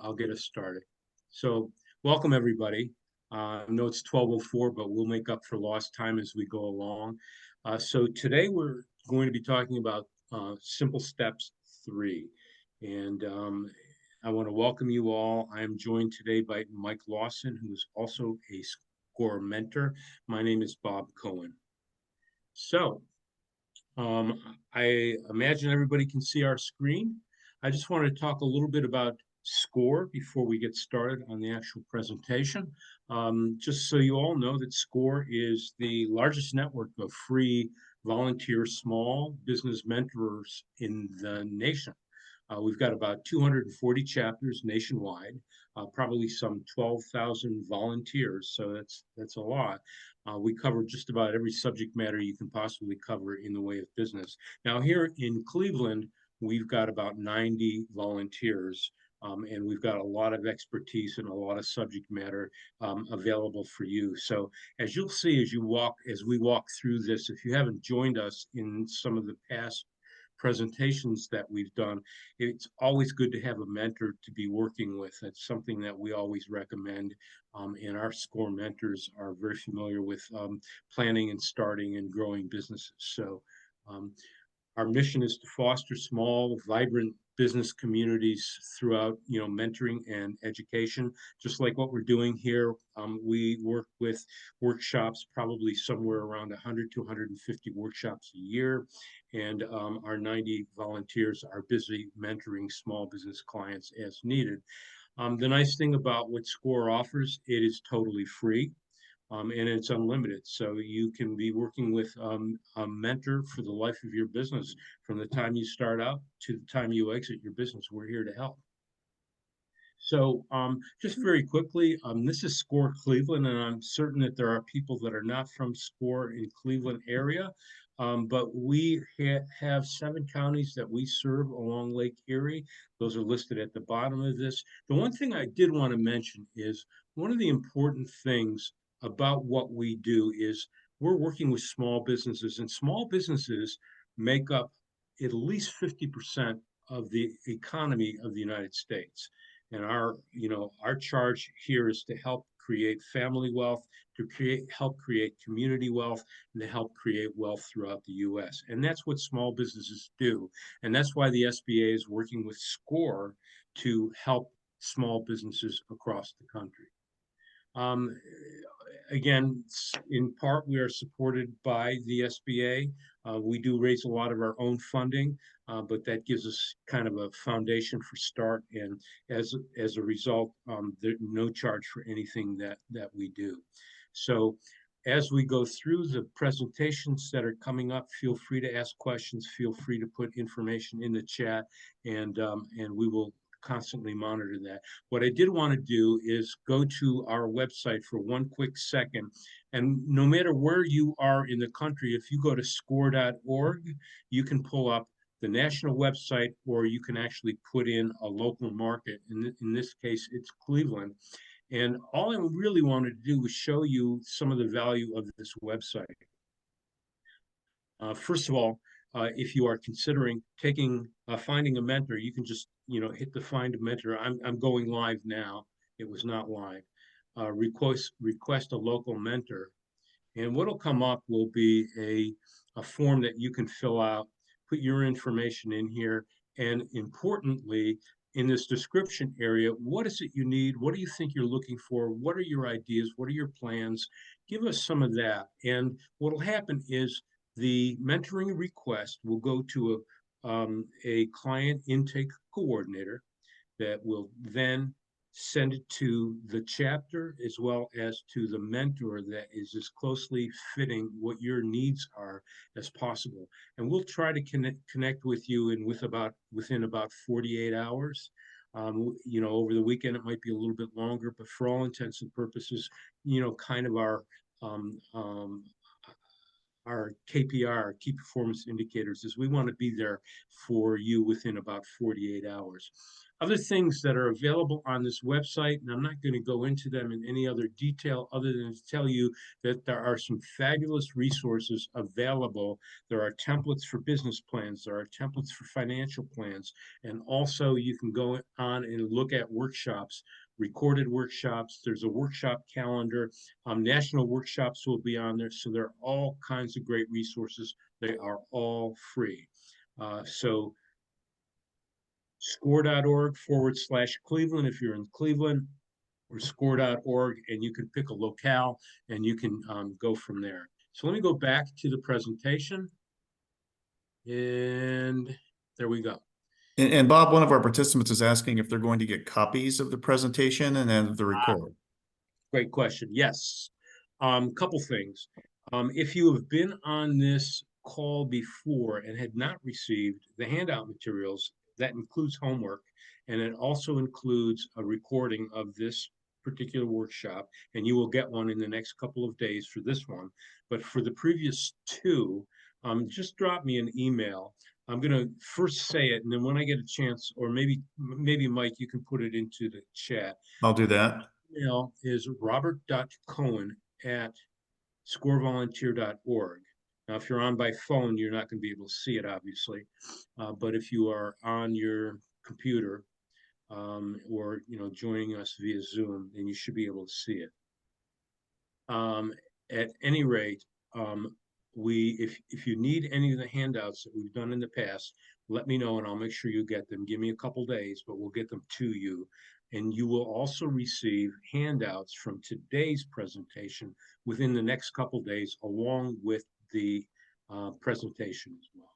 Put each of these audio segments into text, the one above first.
I'll get us started. So, welcome everybody. I know it's 12:04, but we'll make up for lost time as we go along. So today we're going to be talking about Simple Steps 3. And I want to welcome you all. I am joined today by Mike Lawson, who is also a SCORE mentor. My name is Bob Cohen. So, I imagine everybody can see our screen. I just wanted to talk a little bit about SCORE before we get started on the actual presentation. Just so you all know that SCORE is the largest network of free volunteer small business mentors in the nation. We've got about 240 chapters nationwide, probably some 12,000 volunteers, so that's a lot. We cover just about every subject matter you can possibly cover in the way of business. Now, here in Cleveland, we've got about 90 volunteers, and we've got a lot of expertise and a lot of subject matter available for you. So, as you'll see as we walk through this, if you haven't joined us in some of the past presentations that we've done, it's always good to have a mentor to be working with. That's something that we always recommend. And our SCORE mentors are very familiar with planning and starting and growing businesses. So um, our mission is to foster small, vibrant business communities throughout, mentoring and education. Just like what we're doing here, we work with workshops, probably somewhere around 100 to 150 workshops a year, and our 90 volunteers are busy mentoring small business clients as needed. The nice thing about what SCORE offers, it is totally free and it's unlimited. So you can be working with a mentor for the life of your business from the time you start out to the time you exit your business. We're here to help. So just very quickly, this is SCORE Cleveland, and I'm certain that there are people that are not from SCORE in Cleveland area, but we have 7 counties that we serve along Lake Erie. Those are listed at the bottom of this. The one thing I did want to mention is one of the important things about what we do is we're working with small businesses, and small businesses make up at least 50% of the economy of the United States. And our charge here is to help create family wealth, to help create community wealth, and to help create wealth throughout the U.S. And that's what small businesses do. And that's why the SBA is working with SCORE to help small businesses across the country. Um, Again, in part, we are supported by the SBA. We do raise a lot of our own funding, but that gives us kind of a foundation for start. And as a result, there's no charge for anything that we do. So as we go through the presentations that are coming up, feel free to ask questions, feel free to put information in the chat, and we will constantly monitor that. What I did want to do is go to our website for one quick second. And no matter where you are in the country, if you go to score.org, you can pull up the national website, or you can actually put in a local market. In this case, it's Cleveland. And all I really wanted to do was show you some of the value of this website. First of all, if you are considering finding a mentor, you can just hit the find a mentor. I'm going live now. It was not live. Request a local mentor, and what'll come up will be a form that you can fill out, put your information in here, and importantly, in this description area, what is it you need? What do you think you're looking for? What are your ideas? What are your plans? Give us some of that. And what'll happen is the mentoring request will go to a client intake coordinator that will then send it to the chapter as well as to the mentor that is as closely fitting what your needs are as possible. And we'll try to connect with you within about 48 hours. Over the weekend it might be a little bit longer, but for all intents and purposes, kind of um, our KPI, our key performance indicators, is we want to be there for you within about 48 hours. Other things that are available on this website, and I'm not going to go into them in any other detail other than to tell you that there are some fabulous resources available. There are templates for business plans, there are templates for financial plans, and also you can go on and look at workshops, recorded workshops. There's a workshop calendar. National workshops will be on there. So there are all kinds of great resources. They are all free. So score.org/Cleveland if you're in Cleveland, or score.org, and you can pick a locale and you can go from there. So let me go back to the presentation, and there we go. And Bob, one of our participants is asking if they're going to get copies of the presentation and then the record. Great question. Yes. Couple things. If you have been on this call before and had not received the handout materials, that includes homework, and it also includes a recording of this particular workshop, and you will get one in the next couple of days for this one. But for the previous two, just drop me an email. I'm going to first say it, and then when I get a chance, or maybe Mike, you can put it into the chat. I'll do that. Email is robert.cohen@scorevolunteer.org. Now, if you're on by phone, you're not going to be able to see it, obviously. But if you are on your computer or joining us via Zoom, then you should be able to see it. At any rate, if you need any of the handouts that we've done in the past, let me know and I'll make sure you get them. Give me a couple days, but we'll get them to you. And you will also receive handouts from today's presentation within the next couple days, along with the presentation as well.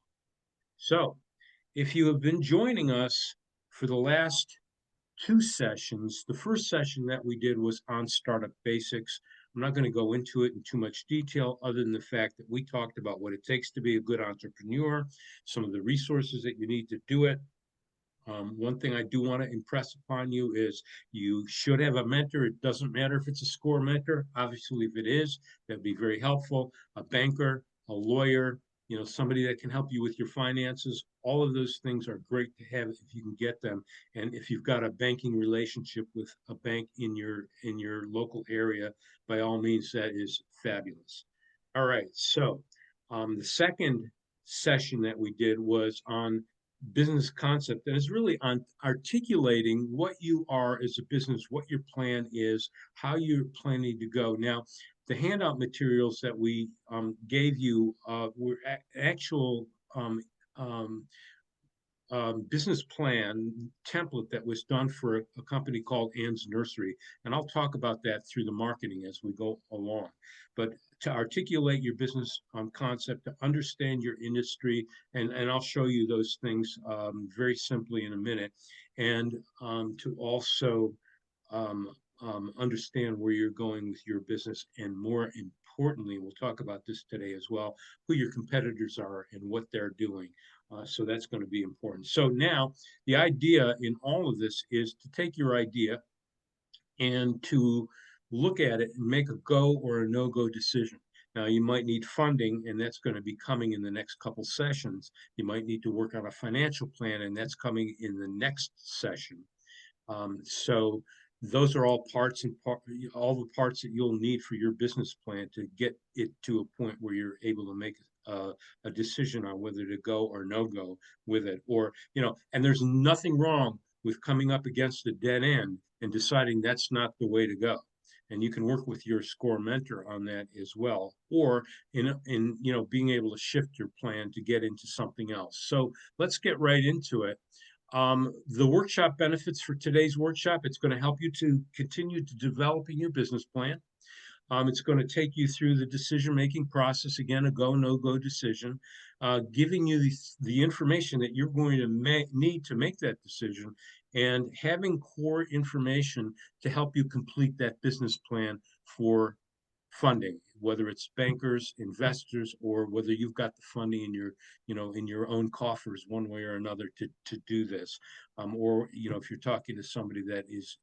So if you have been joining us for the last two sessions, the first session that we did was on startup basics. I'm not going to go into it in too much detail other than the fact that we talked about what it takes to be a good entrepreneur, some of the resources that you need to do it. One thing I do want to impress upon you is you should have a mentor. It doesn't matter if it's a SCORE mentor. Obviously, if it is, that'd be very helpful. A banker, a lawyer, somebody that can help you with your finances. All of those things are great to have if you can get them. And if you've got a banking relationship with a bank in your local area, by all means, that is fabulous. All right. So the second session that we did was on business concept, and it's really on articulating what you are as a business, what your plan is, how you're planning to go. Now, the handout materials that we gave you were actual business plan template that was done for a company called Ann's Nursery. And I'll talk about that through the marketing as we go along. But to articulate your business concept, to understand your industry, and I'll show you those things very simply in a minute, and to also understand where you're going with your business, and more importantly, we'll talk about this today as well, who your competitors are and what they're doing. So that's going to be important. So now the idea in all of this is to take your idea and to look at it and make a go or a no-go decision. Now, you might need funding, and that's going to be coming in the next couple sessions. You might need to work on a financial plan, and that's coming in the next session. So those are all all the parts that you'll need for your business plan to get it to a point where you're able to make a decision on whether to go or no go with it. Or, and there's nothing wrong with coming up against a dead end and deciding that's not the way to go. And you can work with your SCORE mentor on that as well, or in being able to shift your plan to get into something else. So let's get right into it. The workshop benefits for today's workshop, it's going to help you to continue to developing your business plan. It's going to take you through the decision-making process, again, a go, no-go decision, giving you the information that you're going to need to make that decision, and having core information to help you complete that business plan for funding. whether it's bankers, investors, or whether you've got the funding in your own coffers one way or another to do this. Or, if you're talking to somebody that is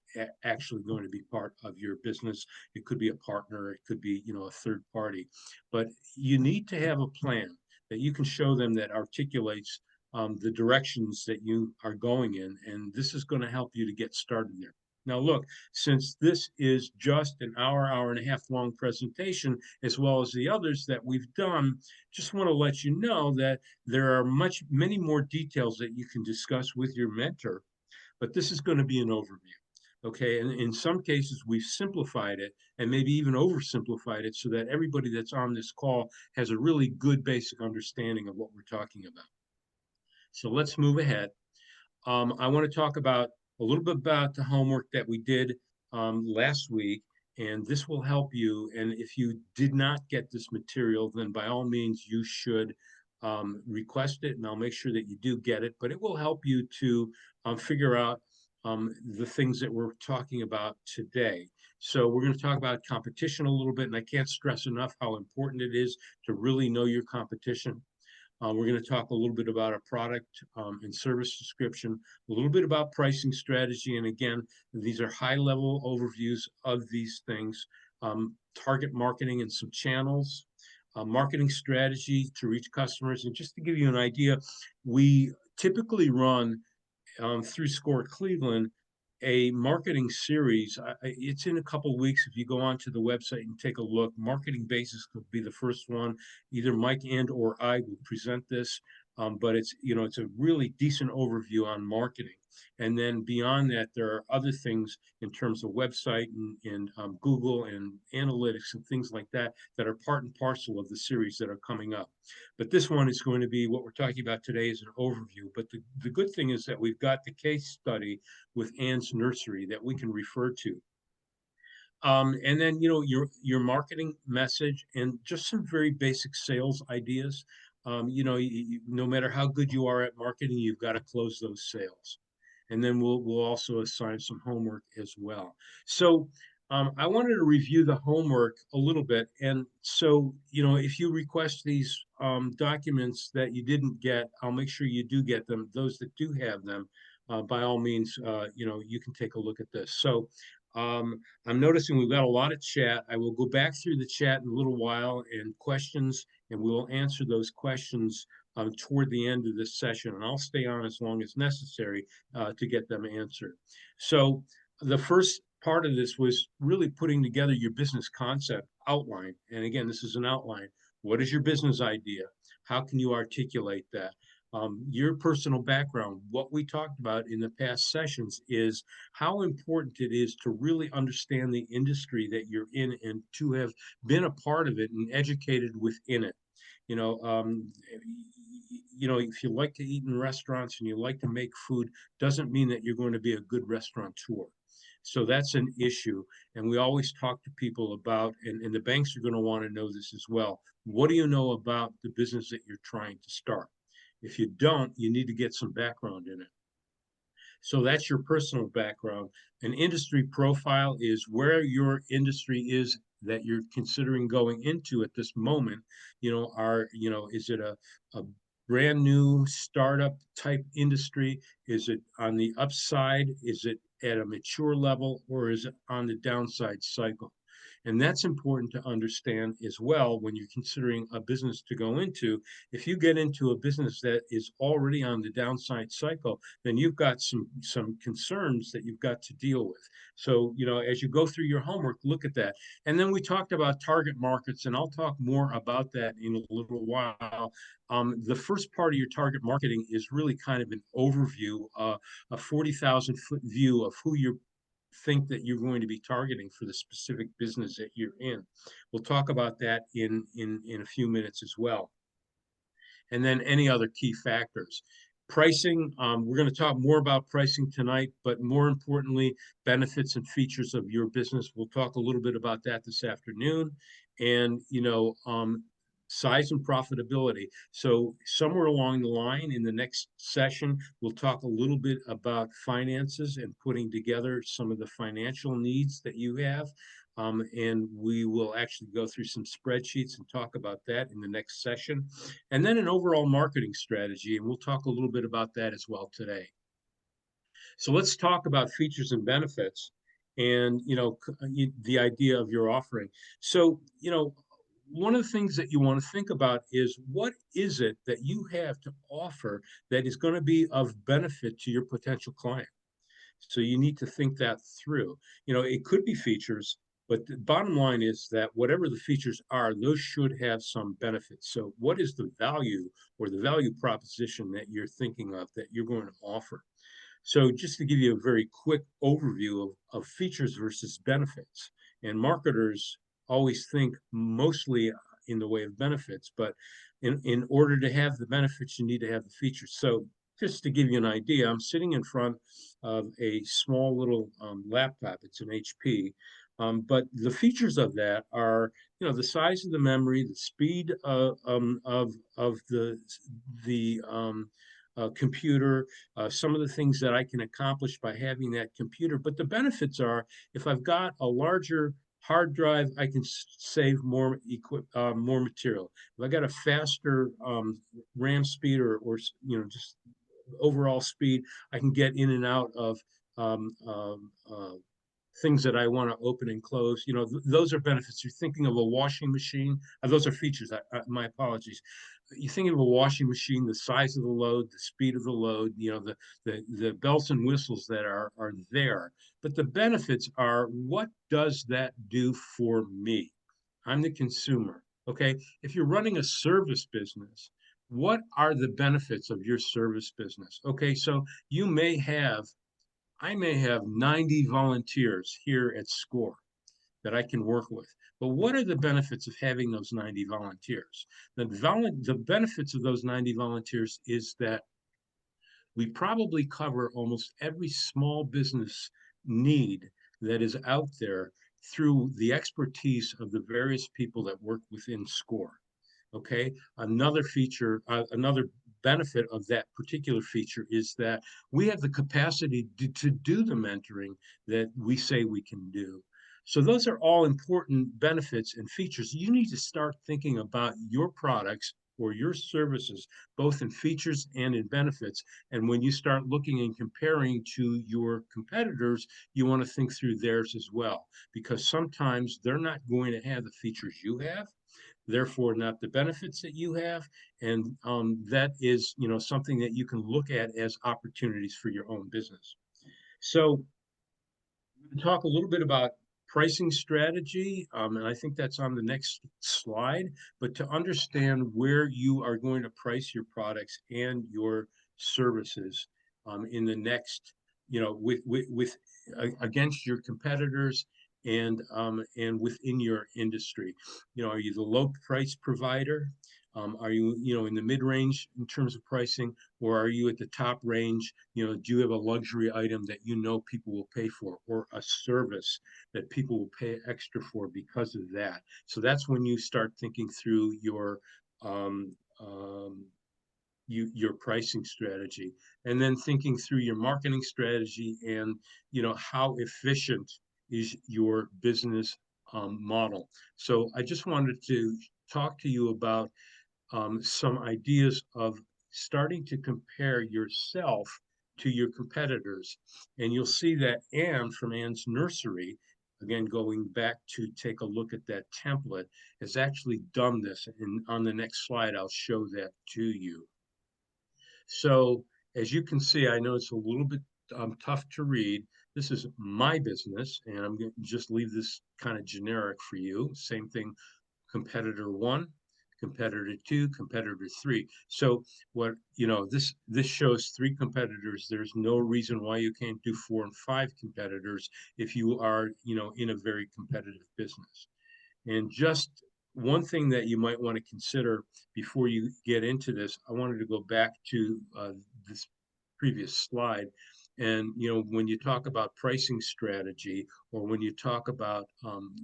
actually going to be part of your business, it could be a partner, it could be, a third party. But you need to have a plan that you can show them that articulates the directions that you are going in, and this is going to help you to get started there. Now, look, since this is just an hour and a half long presentation, as well as the others that we've done, just want to let you know that there are many more details that you can discuss with your mentor, but this is going to be an overview. Okay, and in some cases, we've simplified it and maybe even oversimplified it so that everybody that's on this call has a really good basic understanding of what we're talking about. So let's move ahead. I want to talk about a little bit about the homework that we did last week, and this will help you. And if you did not get this material, then by all means, you should request it, and I'll make sure that you do get it. But it will help you to figure out the things that we're talking about today. So we're going to talk about competition a little bit, and I can't stress enough how important it is to really know your competition. We're going to talk a little bit about a product and service description, a little bit about pricing strategy. And again, these are high level overviews of these things. Target marketing and some channels, marketing strategy to reach customers. And just to give you an idea, we typically run through Score Cleveland a marketing series. It's in a couple of weeks. If you go onto the website and take a look, Marketing Basics will be the first one. Either Mike and or I will present this, but it's a really decent overview on marketing. And then beyond that, there are other things in terms of website and Google and analytics and things like that that are part and parcel of the series that are coming up. But this one is going to be what we're talking about today is an overview. But the good thing is that we've got the case study with Ann's Nursery that we can refer to. And then, your marketing message and just some very basic sales ideas. No matter how good you are at marketing, you've got to close those sales. And then we'll also assign some homework as well. So I wanted to review the homework a little bit. And so, if you request these documents that you didn't get, I'll make sure you do get them. Those that do have them, by all means, you can take a look at this. So I'm noticing we've got a lot of chat. I will go back through the chat in a little while and questions, and we will answer those questions toward the end of this session. And I'll stay on as long as necessary to get them answered. So the first part of this was really putting together your business concept outline. And again, this is an outline. What is your business idea? How can you articulate that? Your personal background. What we talked about in the past sessions is how important it is to really understand the industry that you're in and to have been a part of it and educated within it. You know, um, if you like to eat in restaurants and you like to make food, doesn't mean that you're going to be a good restaurateur. So that's an issue. And we always talk to people about, and the banks are going to want to know this as well. What do you know about the business that you're trying to start? If you don't, you need to get some background in it. So that's your personal background. An industry profile is where your industry is that you're considering going into at this moment. Is it a brand new startup type industry? Is it on the upside? Is it at a mature level, or is it on the downside cycle? And that's important to understand as well when you're considering a business to go into. If you get into a business that is already on the downside cycle, then you've got some concerns that you've got to deal with. So, as you go through your homework, look at that. And then we talked about target markets, and I'll talk more about that in a little while. The first part of your target marketing is really kind of an overview, a 40,000-foot view of who you're think that you're going to be targeting for the specific business that you're in. We'll talk about that in a few minutes as well. And then any other key factors. Pricing, we're going to talk more about pricing tonight, but more importantly, benefits and features of your business. We'll talk a little bit about that this afternoon. And, size and profitability. So somewhere along the line in the next session, we'll talk a little bit about finances and putting together some of the financial needs that you have. and we will actually go through some spreadsheets and talk about that in the next session. And then an overall marketing strategy, and we'll talk a little bit about that as well today. So let's talk about features and benefits and, the idea of your offering. So, one of the things that you want to think about is what is it that you have to offer that is going to be of benefit to your potential client? So you need to think that through. It could be features, but the bottom line is that whatever the features are, those should have some benefits. So what is the value or the value proposition that you're thinking of that you're going to offer? So just to give you a very quick overview of features versus benefits, and marketers always think mostly in the way of benefits, but in order to have the benefits, you need to have the features. So just to give you an idea, I'm sitting in front of a small little laptop. It's an HP. But the features of that are, the size of the memory, the speed of the computer, some of the things that I can accomplish by having that computer. But the benefits are if I've got a larger hard drive, I can save more material. If I got a faster RAM speed or just overall speed, I can get in and out of um, um, uh, things that I want to open and close. Those are benefits. You're thinking of a washing machine. Those are features. My apologies. You're thinking of a washing machine, the size of the load, the speed of the load, the bells and whistles that are there. But the benefits are, what does that do for me? I'm the consumer. Okay. If you're running a service business, what are the benefits of your service business? Okay. So I may have 90 volunteers here at SCORE that I can work with. But what are the benefits of having those 90 volunteers? The benefits of those 90 volunteers is that we probably cover almost every small business need that is out there through the expertise of the various people that work within SCORE. Okay. Another benefit of that particular feature is that we have the capacity to do the mentoring that we say we can do. So those are all important benefits and features. You need to start thinking about your products or your services, both in features and in benefits. And when you start looking and comparing to your competitors, you want to think through theirs as well, because sometimes they're not going to have the features you have, therefore not the benefits that you have. And that is, something that you can look at as opportunities for your own business. So talk a little bit about pricing strategy, and I think that's on the next slide. But to understand where you are going to price your products and your services in the next, with against your competitors and within your industry. Are you the low price provider? Are you, in the mid range in terms of pricing, or are you at the top range? Do you have a luxury item that people will pay for, or a service that people will pay extra for because of that? So that's when you start thinking through um, um, your pricing strategy, and then thinking through your marketing strategy and how efficient is your business model. So I just wanted to talk to you about some ideas of starting to compare yourself to your competitors. And you'll see that Anne from Anne's Nursery, again, going back to take a look at that template, has actually done this. And on the next slide, I'll show that to you. So as you can see, I know it's a little bit tough to read. This is my business, and I'm going to just leave this kind of generic for you. Same thing, competitor one, competitor two, competitor three. So this shows three competitors. There's no reason why you can't do 4 and 5 competitors if you are, in a very competitive business. And just one thing that you might want to consider before you get into this, I wanted to go back to this previous slide. And when you talk about pricing strategy, or when you talk about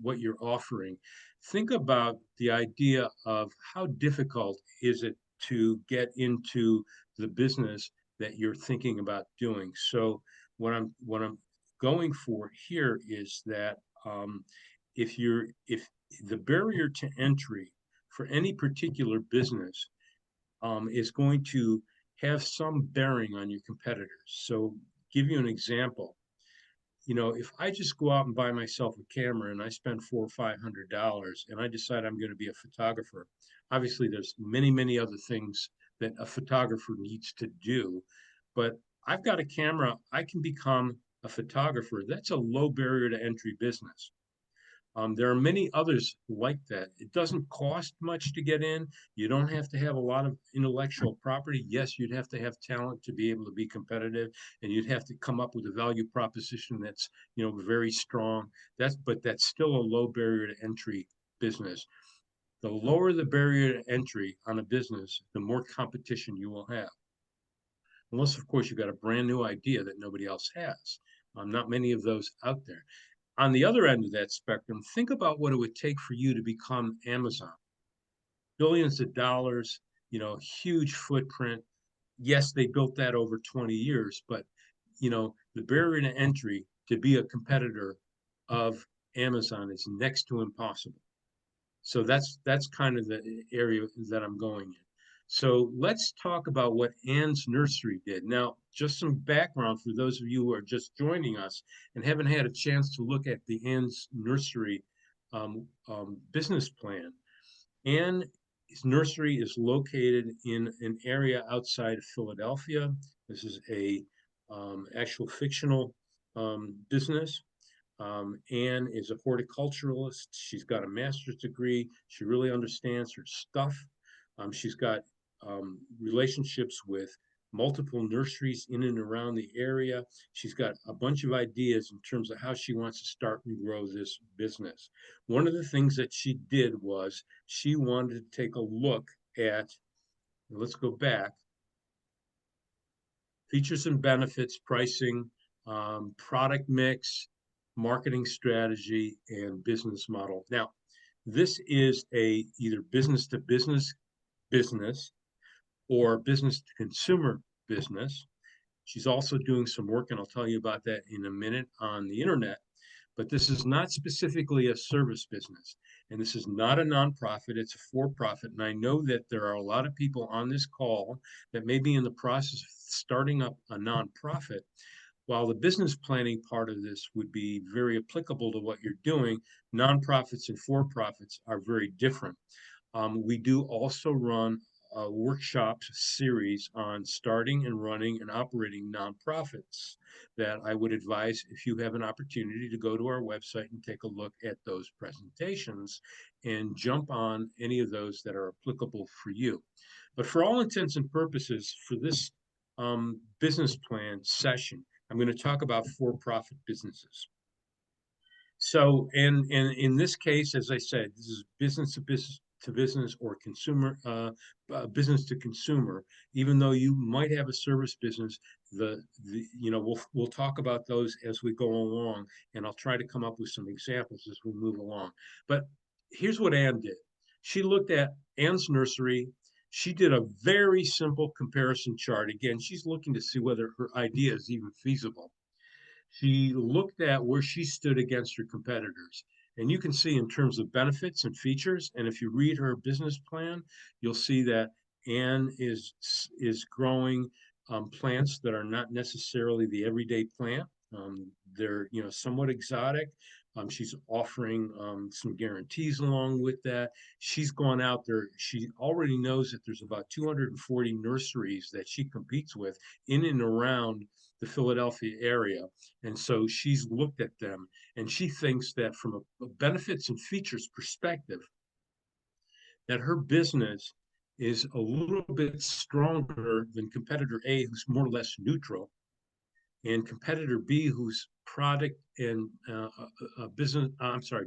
what you're offering, think about the idea of how difficult is it to get into the business that you're thinking about doing. So what I'm going for here is that if the barrier to entry for any particular business is going to have some bearing on your competitors. So, give you an example. If I just go out and buy myself a camera and I spend $400 or $500 and I decide I'm going to be a photographer, obviously there's many, many other things that a photographer needs to do. But I've got a camera, I can become a photographer. That's a low barrier to entry business. There are many others like that. It doesn't cost much to get in. You don't have to have a lot of intellectual property. Yes, you'd have to have talent to be able to be competitive, and you'd have to come up with a value proposition that's very strong. That's still a low barrier to entry business. The lower the barrier to entry on a business, the more competition you will have. Unless, of course, you've got a brand new idea that nobody else has. Not many of those out there. On the other end of that spectrum, think about what it would take for you to become Amazon. Billions of dollars, huge footprint. Yes, they built that over 20 years, but the barrier to entry to be a competitor of Amazon is next to impossible. So that's kind of the area that I'm going in. So let's talk about what Ann's Nursery did. Now, just some background for those of you who are just joining us and haven't had a chance to look at the Ann's Nursery business plan. Ann's Nursery is located in an area outside of Philadelphia. This is a actual fictional business. Anne is a horticulturalist. She's got a master's degree. She really understands her stuff. She's got relationships with multiple nurseries in and around the area. She's got a bunch of ideas in terms of how she wants to start and grow this business. One of the things that she did was she wanted to take a look at, let's go back, features and benefits, pricing, product mix, marketing strategy, and business model. Now, this is a either business to business or business to consumer business. She's also doing some work, and I'll tell you about that in a minute, on the internet. But this is not specifically a service business. And this is not a nonprofit, it's a for-profit. And I know that there are a lot of people on this call that may be in the process of starting up a nonprofit. While the business planning part of this would be very applicable to what you're doing, nonprofits and for-profits are very different. We do also run a workshop series on starting and running and operating nonprofits that I would advise, if you have an opportunity, to go to our website and take a look at those presentations and jump on any of those that are applicable for you. But for all intents and purposes, for this business plan session, I'm going to talk about for-profit businesses. So, and in this case, as I said, this is business to business or consumer, business to consumer. Even though you might have a service business, we'll talk about those as we go along, and I'll try to come up with some examples as we move along. But here's what Ann did. She looked at Ann's Nursery. She did a very simple comparison chart. Again, she's looking to see whether her idea is even feasible. She looked at where she stood against her competitors. And you can see in terms of benefits and features, and if you read her business plan, you'll see that Anne is growing plants that are not necessarily the everyday plant. They're somewhat exotic. She's offering some guarantees along with that. She's gone out there. She already knows that there's about 240 nurseries that she competes with in and around the Philadelphia area. And so she's looked at them, and she thinks that from a benefits and features perspective, that her business is a little bit stronger than competitor A, who's more or less neutral, and competitor B, whose product and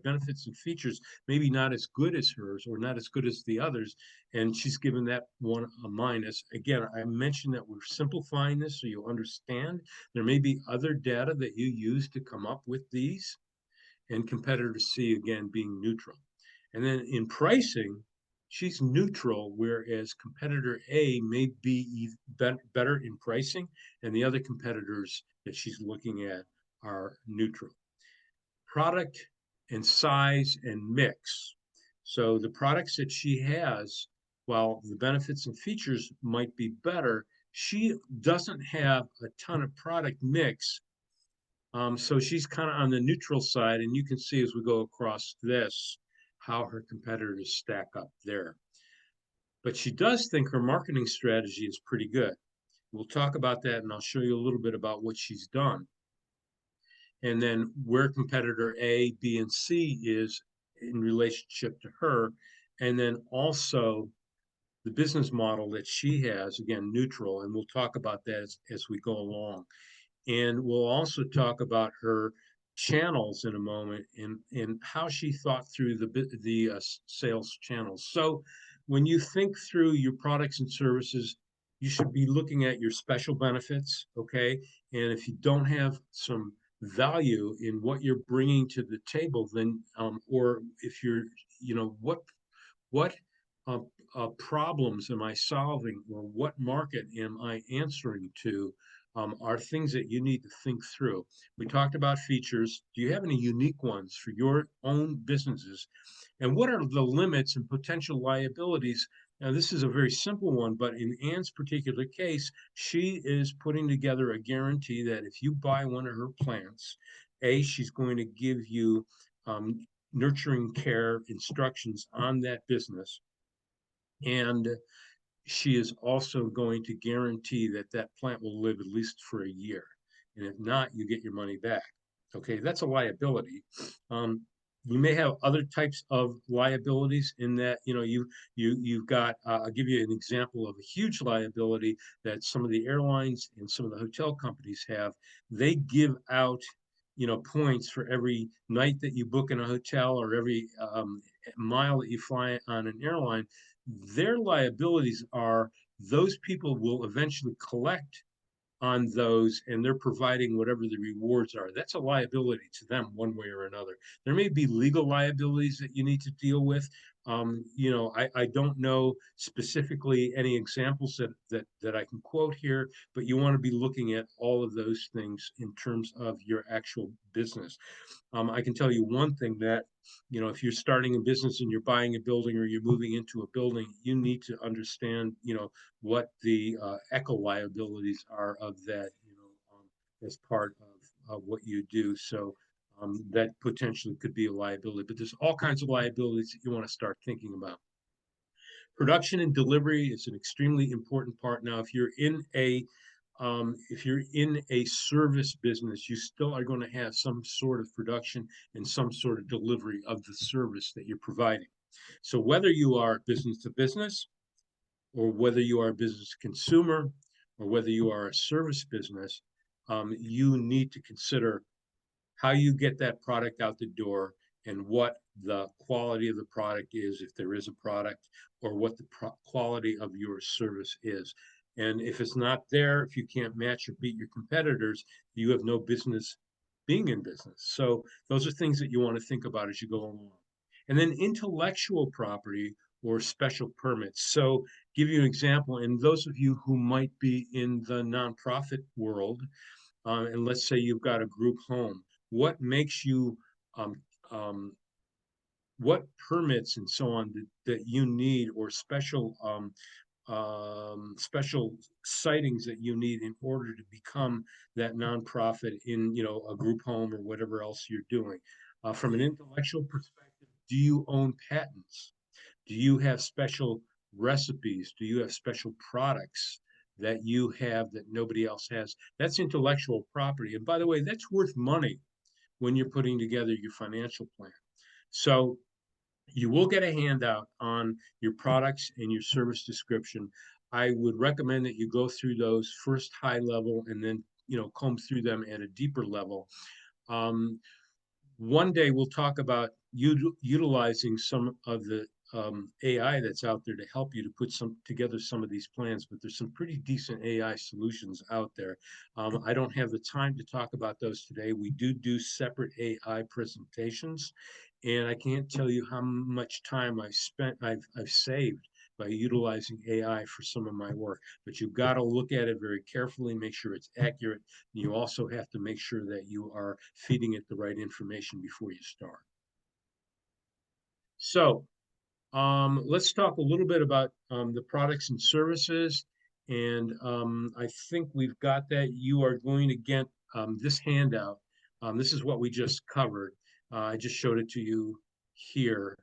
benefits and features maybe not as good as hers or not as good as the others, and she's given that one a minus. Again, I mentioned that we're simplifying this so you'll understand. There may be other data that you use to come up with these, and competitor C, again, being neutral. And then in pricing, she's neutral, whereas competitor A may be better in pricing, and the other competitors that she's looking at are neutral. Product and size and mix. So the products that she has, while the benefits and features might be better, she doesn't have a ton of product mix. So she's kind of on the neutral side, and you can see as we go across this how her competitors stack up there. But she does think her marketing strategy is pretty good. We'll talk about that, and I'll show you a little bit about what she's done. And then where competitor A, B, and C is in relationship to her. And then also the business model that she has, again, neutral. And we'll talk about that as we go along. And we'll also talk about her channels in a moment and how she thought through the sales channels. So when you think through your products and services, you should be looking at your special benefits, okay? And if you don't have some value in what you're bringing to the table, then or if you're, what uh, problems am I solving, or what market am I answering to, are things that you need to think through. We talked about features. Do you have any unique ones for your own businesses? And what are the limits and potential liabilities? Now, this is a very simple one, but in Anne's particular case, she is putting together a guarantee that if you buy one of her plants, A, she's going to give you nurturing care instructions on that business. And she is also going to guarantee that that plant will live at least for a year. And if not, you get your money back. Okay, that's a liability. You may have other types of liabilities in that, you've got, I'll give you an example of a huge liability that some of the airlines and some of the hotel companies have. They give out, points for every night that you book in a hotel, or every mile that you fly on an airline. Their liabilities are those people will eventually collect on those, and they're providing whatever the rewards are. That's a liability to them one way or another. There may be legal liabilities that you need to deal with. I don't know specifically any examples that I can quote here, but you want to be looking at all of those things in terms of your actual business. I can tell you one thing that, if you're starting a business and you're buying a building or you're moving into a building, you need to understand, what the eco liabilities are of that, as part of what you do. So that potentially could be a liability, but there's all kinds of liabilities that you want to start thinking about. Production and delivery is an extremely important part. Now, if you're in a service business, you still are going to have some sort of production and some sort of delivery of the service that you're providing. So whether you are business to business, or whether you are a business to consumer, or whether you are a service business, you need to consider how you get that product out the door, and what the quality of the product is, if there is a product, or what the quality of your service is. And if it's not there, if you can't match or beat your competitors, you have no business being in business. So those are things that you want to think about as you go along. And then intellectual property or special permits. So give you an example, and those of you who might be in the nonprofit world, and let's say you've got a group home, what makes you, um, um, what permits and so on that you need, or special sightings that you need in order to become that nonprofit in, a group home or whatever else you're doing. From an intellectual perspective, do you own patents? Do you have special recipes? Do you have special products that you have that nobody else has? That's intellectual property. And by the way, that's worth money when you're putting together your financial plan. So you will get a handout on your products and your service description. I would recommend that you go through those first high level, and then, comb through them at a deeper level. Um, One day we'll talk about utilizing some of the AI that's out there to help you to put together some of these plans, but there's some pretty decent AI solutions out there. I don't have the time to talk about those today. We do separate AI presentations, and I can't tell you how much time I've saved by utilizing AI for some of my work. But you've got to look at it very carefully, make sure it's accurate. You also have to make sure that you are feeding it the right information before you start. So let's talk a little bit about the products and services. And I think we've got that. You are going to get this handout. This is what we just covered. I just showed it to you here.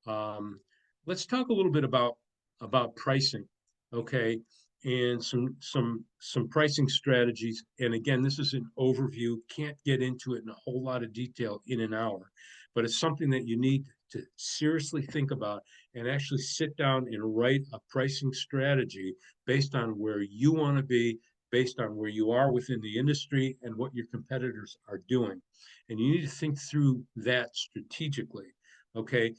Um, let's talk a little bit about pricing, okay, and some pricing strategies. And again, this is an overview. Can't get into it in a whole lot of detail in an hour, but it's something that you need to seriously think about and actually sit down and write a pricing strategy based on where you want to be, based on where you are within the industry and what your competitors are doing. And you need to think through that strategically. Okay,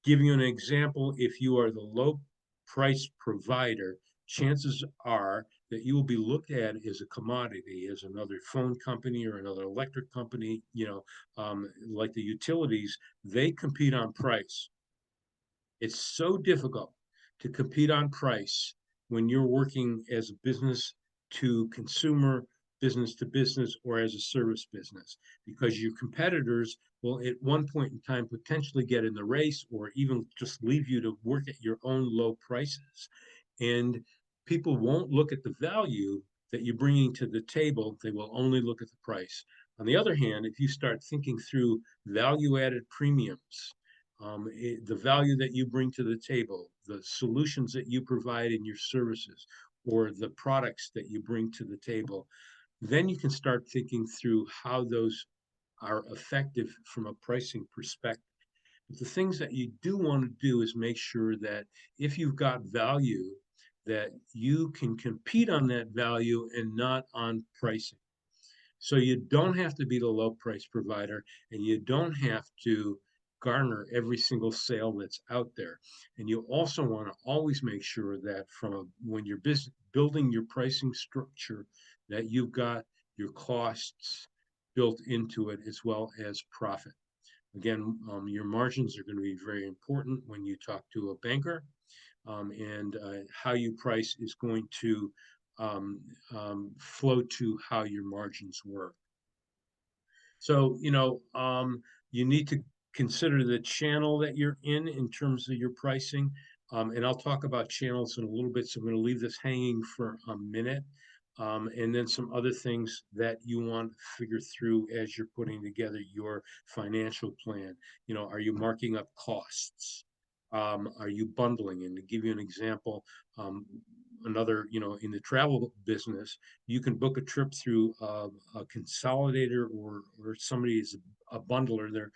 giving you an example, if you are the low price provider, chances are that you will be looked at as a commodity, as another phone company or another electric company, like the utilities, they compete on price. It's so difficult to compete on price when you're working as a business to consumer, business to business, or as a service business, because your competitors will at one point in time potentially get in the race or even just leave you to work at your own low prices. And people won't look at the value that you're bringing to the table, they will only look at the price. On the other hand, if you start thinking through value added premiums, the value that you bring to the table, the solutions that you provide in your services, or the products that you bring to the table, then you can start thinking through how those are effective from a pricing perspective. But the things that you do want to do is make sure that if you've got value, that you can compete on that value and not on pricing. So you don't have to be the low price provider and you don't have to garner every single sale that's out there. And you also want to always make sure that when you're building your pricing structure, that you've got your costs built into it as well as profit. Again, your margins are going to be very important when you talk to a banker, and how you price is going to flow to how your margins work. So, you need to consider the channel that you're in terms of your pricing. And I'll talk about channels in a little bit. So I'm going to leave this hanging for a minute. And then some other things that you want to figure through as you're putting together your financial plan. Are you marking up costs? Are you bundling? And to give you an example, in the travel business, you can book a trip through a consolidator or somebody is a bundler. They're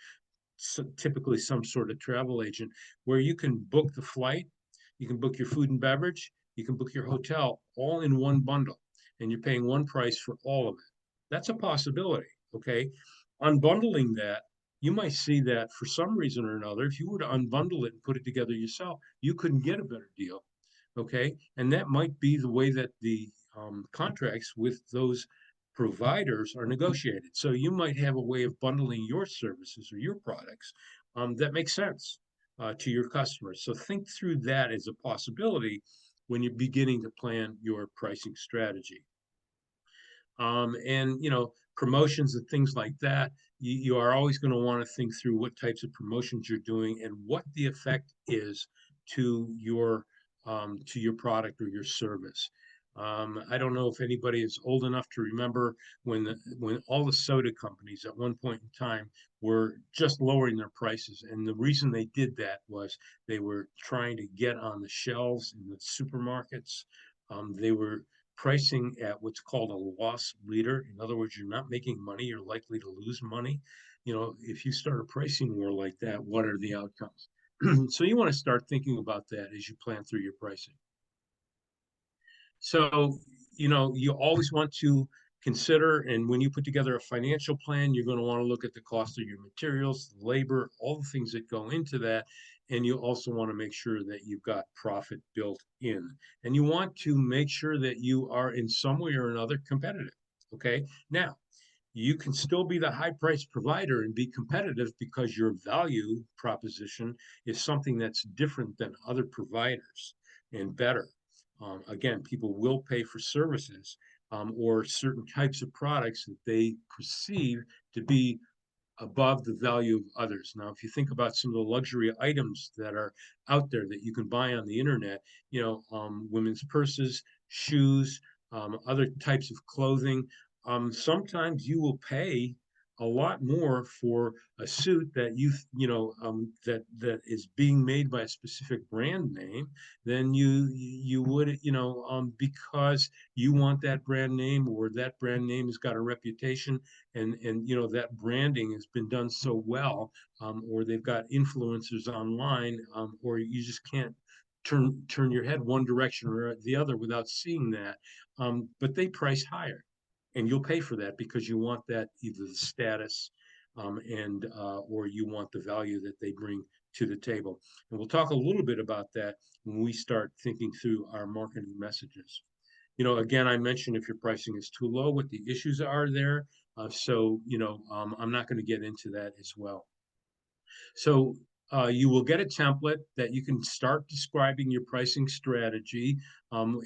typically some sort of travel agent where you can book the flight, you can book your food and beverage, you can book your hotel all in one bundle, and you're paying one price for all of it. That's a possibility. Okay, unbundling that, you might see that for some reason or another, if you were to unbundle it and put it together yourself, you couldn't get a better deal. Okay, and that might be the way that the contracts with those providers are negotiated. So you might have a way of bundling your services or your products that makes sense to your customers. So think through that as a possibility when you're beginning to plan your pricing strategy. And promotions and things like that, you are always going to want to think through what types of promotions you're doing and what the effect is to your product or your service. I don't know if anybody is old enough to remember when all the soda companies at one point in time were just lowering their prices, and the reason they did that was they were trying to get on the shelves in the supermarkets. They were pricing at what's called a loss leader. In other words, you're not making money, you're likely to lose money. If you start a pricing war like that, what are the outcomes? So you want to start thinking about that as you plan through your pricing. So, you always want to consider, and when you put together a financial plan, you're going to want to look at the cost of your materials, labor, all the things that go into that. And you also want to make sure that you've got profit built in. And you want to make sure that you are in some way or another competitive. Okay. Now, you can still be the high price provider and be competitive because your value proposition is something that's different than other providers and better. Again, people will pay for services or certain types of products that they perceive to be above the value of others. Now, if you think about some of the luxury items that are out there that you can buy on the internet, women's purses, shoes, other types of clothing, sometimes you will pay a lot more for a suit that that is being made by a specific brand name than you would, because you want that brand name, or that brand name has got a reputation, and that branding has been done so well, or they've got influencers online, or you just can't turn your head one direction or the other without seeing that. But they price higher, and you'll pay for that because you want that, either the status, and or you want the value that they bring to the table. And we'll talk a little bit about that when we start thinking through our marketing messages. Again, I mentioned if your pricing is too low, what the issues are there. I'm not going to get into that as well. So you will get a template that you can start describing your pricing strategy,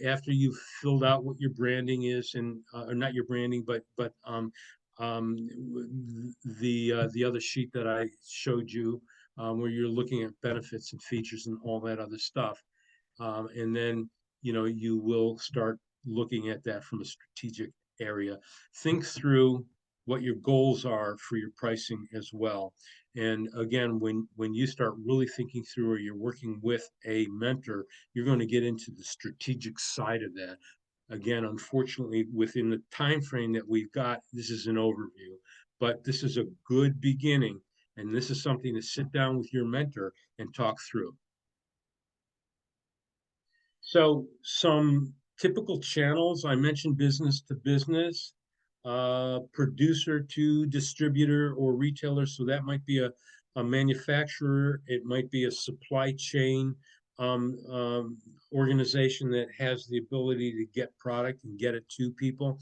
after you've filled out what your branding is, and or not your branding, but the other sheet that I showed you, where you're looking at benefits and features and all that other stuff. And then, you will start looking at that from a strategic area. Think through what your goals are for your pricing as well. And again, when you start really thinking through, or you're working with a mentor, you're going to get into the strategic side of that. Again, unfortunately, within the time frame that we've got, this is an overview, but this is a good beginning, and this is something to sit down with your mentor and talk through. So some typical channels, I mentioned business to business, producer to distributor or retailer. So that might be a manufacturer. It might be a supply chain organization that has the ability to get product and get it to people.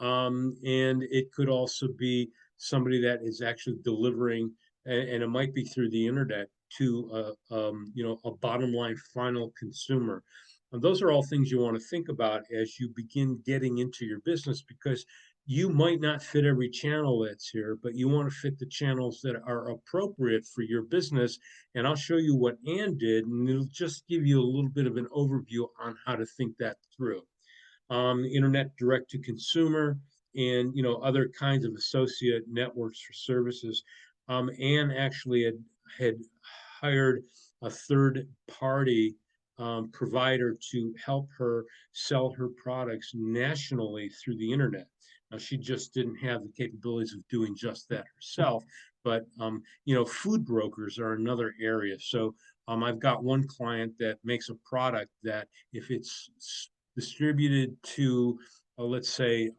And it could also be somebody that is actually delivering, and it might be through the internet, to a bottom line final consumer. And those are all things you want to think about as you begin getting into your business, because you might not fit every channel that's here, but you want to fit the channels that are appropriate for your business. And I'll show you what Ann did, and it'll just give you a little bit of an overview on how to think that through. Internet direct to consumer, and other kinds of associate networks for services. Ann actually had hired a third party provider to help her sell her products nationally through the internet. Now, she just didn't have the capabilities of doing just that herself, but food brokers are another area. So I've got one client that makes a product that, if it's distributed to, let's say,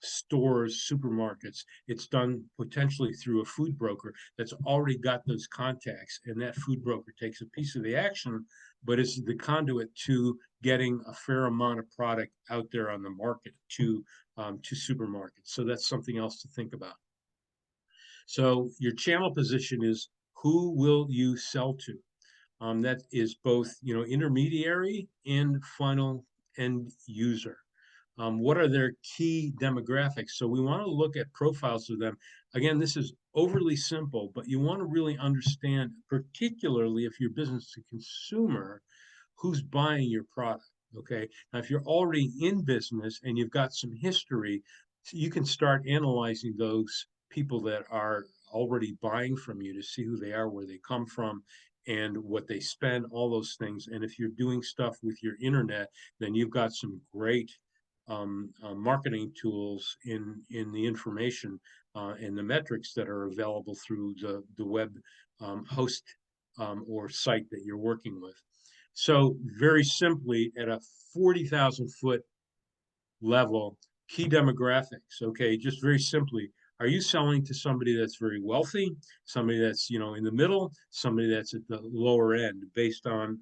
stores, supermarkets, it's done potentially through a food broker that's already got those contacts, and that food broker takes a piece of the action, but it's the conduit to getting a fair amount of product out there on the market to supermarkets. So that's something else to think about. So your channel position is, who will you sell to? That is both, intermediary and final end user. What are their key demographics? So we want to look at profiles of them. Again, this is overly simple, but you want to really understand, particularly if you're business to consumer, who's buying your product. Okay. Now, if you're already in business and you've got some history, you can start analyzing those people that are already buying from you to see who they are, where they come from, and what they spend, all those things. And if you're doing stuff with your internet, then you've got some great marketing tools in the information and the metrics that are available through the web host or site that you're working with. So very simply, at a 40,000 foot level, key demographics, okay, just very simply, are you selling to somebody that's very wealthy, somebody that's, in the middle, somebody that's at the lower end, based on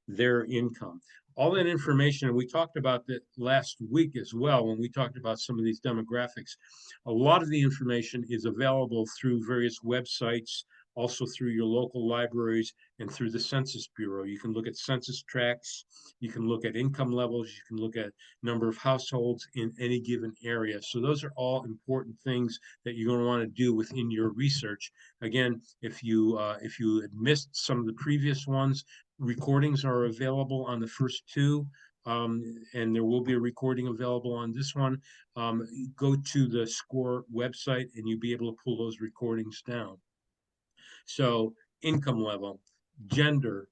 their income? All that information, and we talked about that last week as well, when we talked about some of these demographics. A lot of the information is available through various websites, also through your local libraries and through the Census Bureau. You can look at census tracts, you can look at income levels, you can look at number of households in any given area. So those are all important things that you're going to want to do within your research. Again, if you had missed some of the previous ones, recordings are available on the first two. And there will be a recording available on this one. Go to the SCORE website and you'll be able to pull those recordings down. So income level, gender,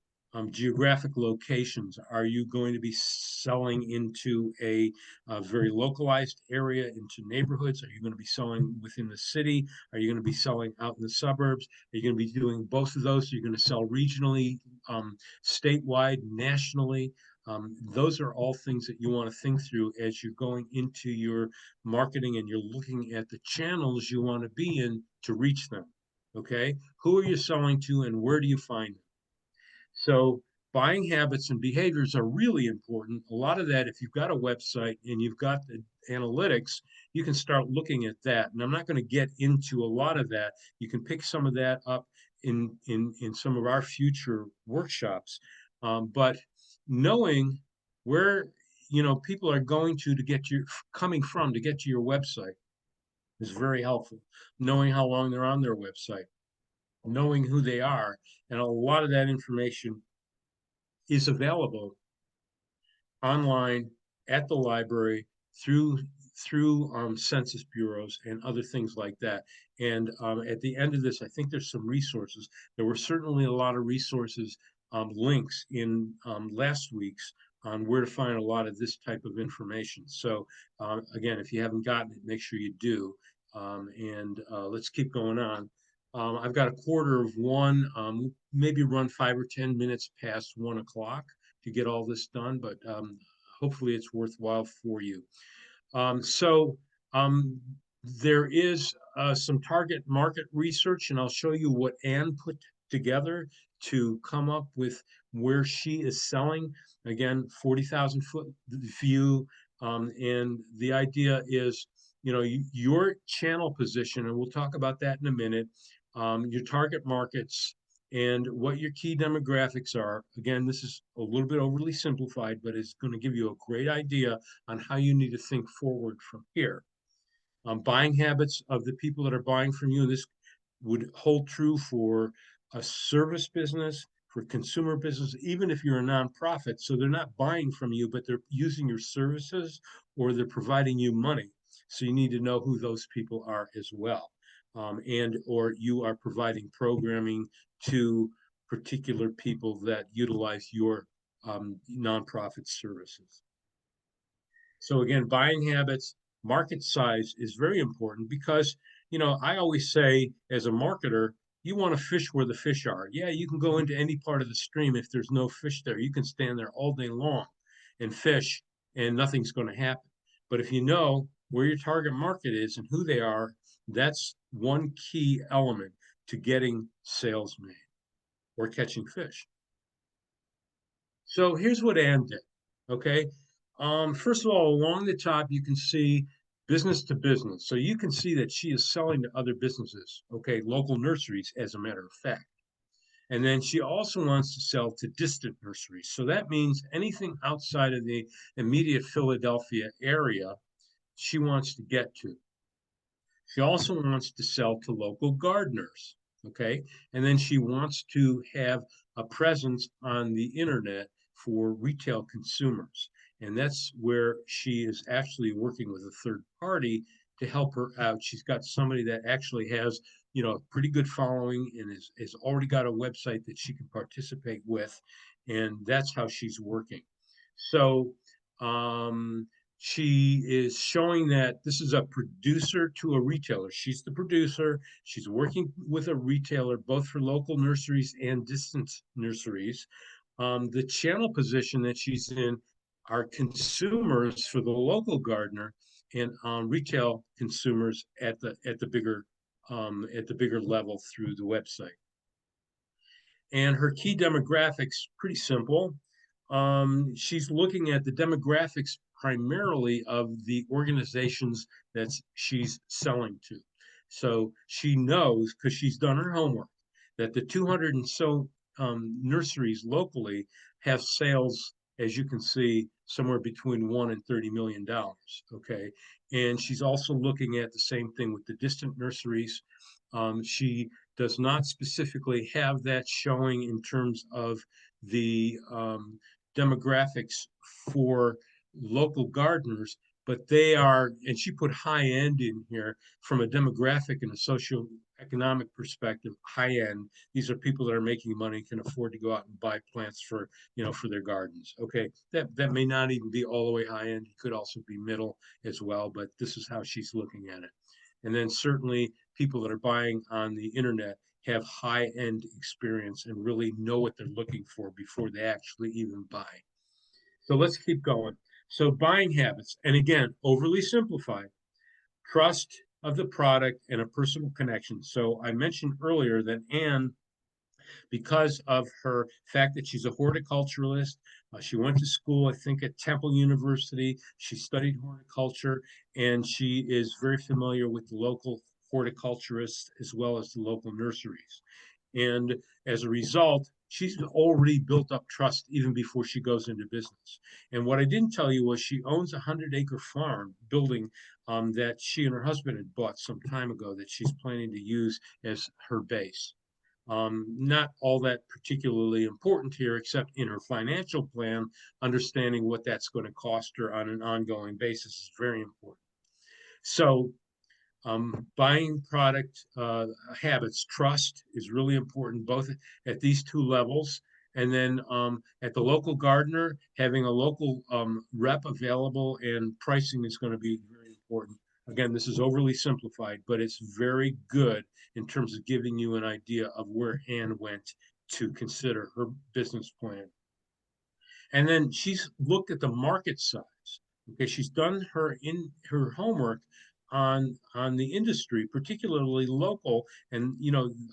geographic locations. Are you going to be selling into a very localized area, into neighborhoods? Are you going to be selling within the city? Are you going to be selling out in the suburbs? Are you going to be doing both of those? Are you going to sell regionally, statewide, nationally? Those are all things that you want to think through as you're going into your marketing and you're looking at the channels you want to be in to reach them. Okay, who are you selling to and where do you find them? So buying habits and behaviors are really important. A lot of that, if you've got a website and you've got the analytics, you can start looking at that. And I'm not going to get into a lot of that. You can pick some of that up in some of our future workshops. But knowing where people are going to get your coming from to get to your website is very helpful. Knowing how long they're on their website, knowing who they are, and a lot of that information is available online at the library through census bureaus and other things like that. And at the end of this, I think there's some resources. There were certainly a lot of resources, links in last week's on where to find a lot of this type of information. So again, if you haven't gotten it, make sure you do. And let's keep going on. I've got 1:15. Maybe run 5 or 10 minutes past 1 o'clock to get all this done, but hopefully it's worthwhile for you. So there is some target market research, and I'll show you what Anne put together to come up with where she is selling. Again, 40,000 foot view, and the idea is, your channel position, and we'll talk about that in a minute, your target markets, and what your key demographics are. Again, this is a little bit overly simplified, but it's going to give you a great idea on how you need to think forward from here. Buying habits of the people that are buying from you. This would hold true for a service business, for consumer business, even if you're a nonprofit. So they're not buying from you, but they're using your services or they're providing you money. So you need to know who those people are as well. Or you are providing programming to particular people that utilize your nonprofit services. So again, buying habits, market size is very important because, I always say as a marketer, you want to fish where the fish are. Yeah, you can go into any part of the stream. If there's no fish there, you can stand there all day long and fish and nothing's going to happen. But if you know where your target market is and who they are, that's one key element to getting sales made or catching fish. So here's what Ann did. Okay. First of all, along the top, you can see business to business. So you can see that she is selling to other businesses, okay, local nurseries, as a matter of fact. And then she also wants to sell to distant nurseries. So that means anything outside of the immediate Philadelphia area, she wants to get to. She also wants to sell to local gardeners, okay? And then she wants to have a presence on the internet for retail consumers. And that's where she is actually working with a third party to help her out. She's got somebody that actually has, a pretty good following and is already got a website that she can participate with. And that's how she's working. So she is showing that this is a producer to a retailer. She's the producer. She's working with a retailer, both for local nurseries and distance nurseries. The channel position that she's in are consumers for the local gardener and retail consumers at the bigger level through the website. And her key demographics, pretty simple. She's looking at the demographics primarily of the organizations that she's selling to. So she knows, because she's done her homework, that the 200 and so nurseries locally have sales, as you can see, somewhere between $1 and $30 million. Okay. And she's also looking at the same thing with the distant nurseries. She does not specifically have that showing in terms of the demographics for local gardeners, but they are, and she put high end in here from a demographic and a socioeconomic perspective, high end. These are people that are making money, can afford to go out and buy plants for, for their gardens. Okay, that may not even be all the way high end. It could also be middle as well, but this is how she's looking at it. And then certainly people that are buying on the internet have high end experience and really know what they're looking for before they actually even buy. So let's keep going. So buying habits, and again, overly simplified, trust of the product and a personal connection. So I mentioned earlier that Anne, because of her fact that she's a horticulturalist, she went to school, I think, at Temple University. She studied horticulture, and she is very familiar with the local horticulturists as well as the local nurseries. And as a result, she's already built up trust even before she goes into business. And what I didn't tell you was she owns a 100-acre farm building that she and her husband had bought some time ago that she's planning to use as her base. Not all that particularly important here, except in her financial plan, understanding what that's going to cost her on an ongoing basis is very important. So buying product habits, trust is really important, both at these two levels. And then at the local gardener, having a local rep available and pricing is going to be very important. Again, this is overly simplified, but it's very good in terms of giving you an idea of where Anne went to consider her business plan. And then she's looked at the market size. Okay, she's done her homework on the industry, particularly local. And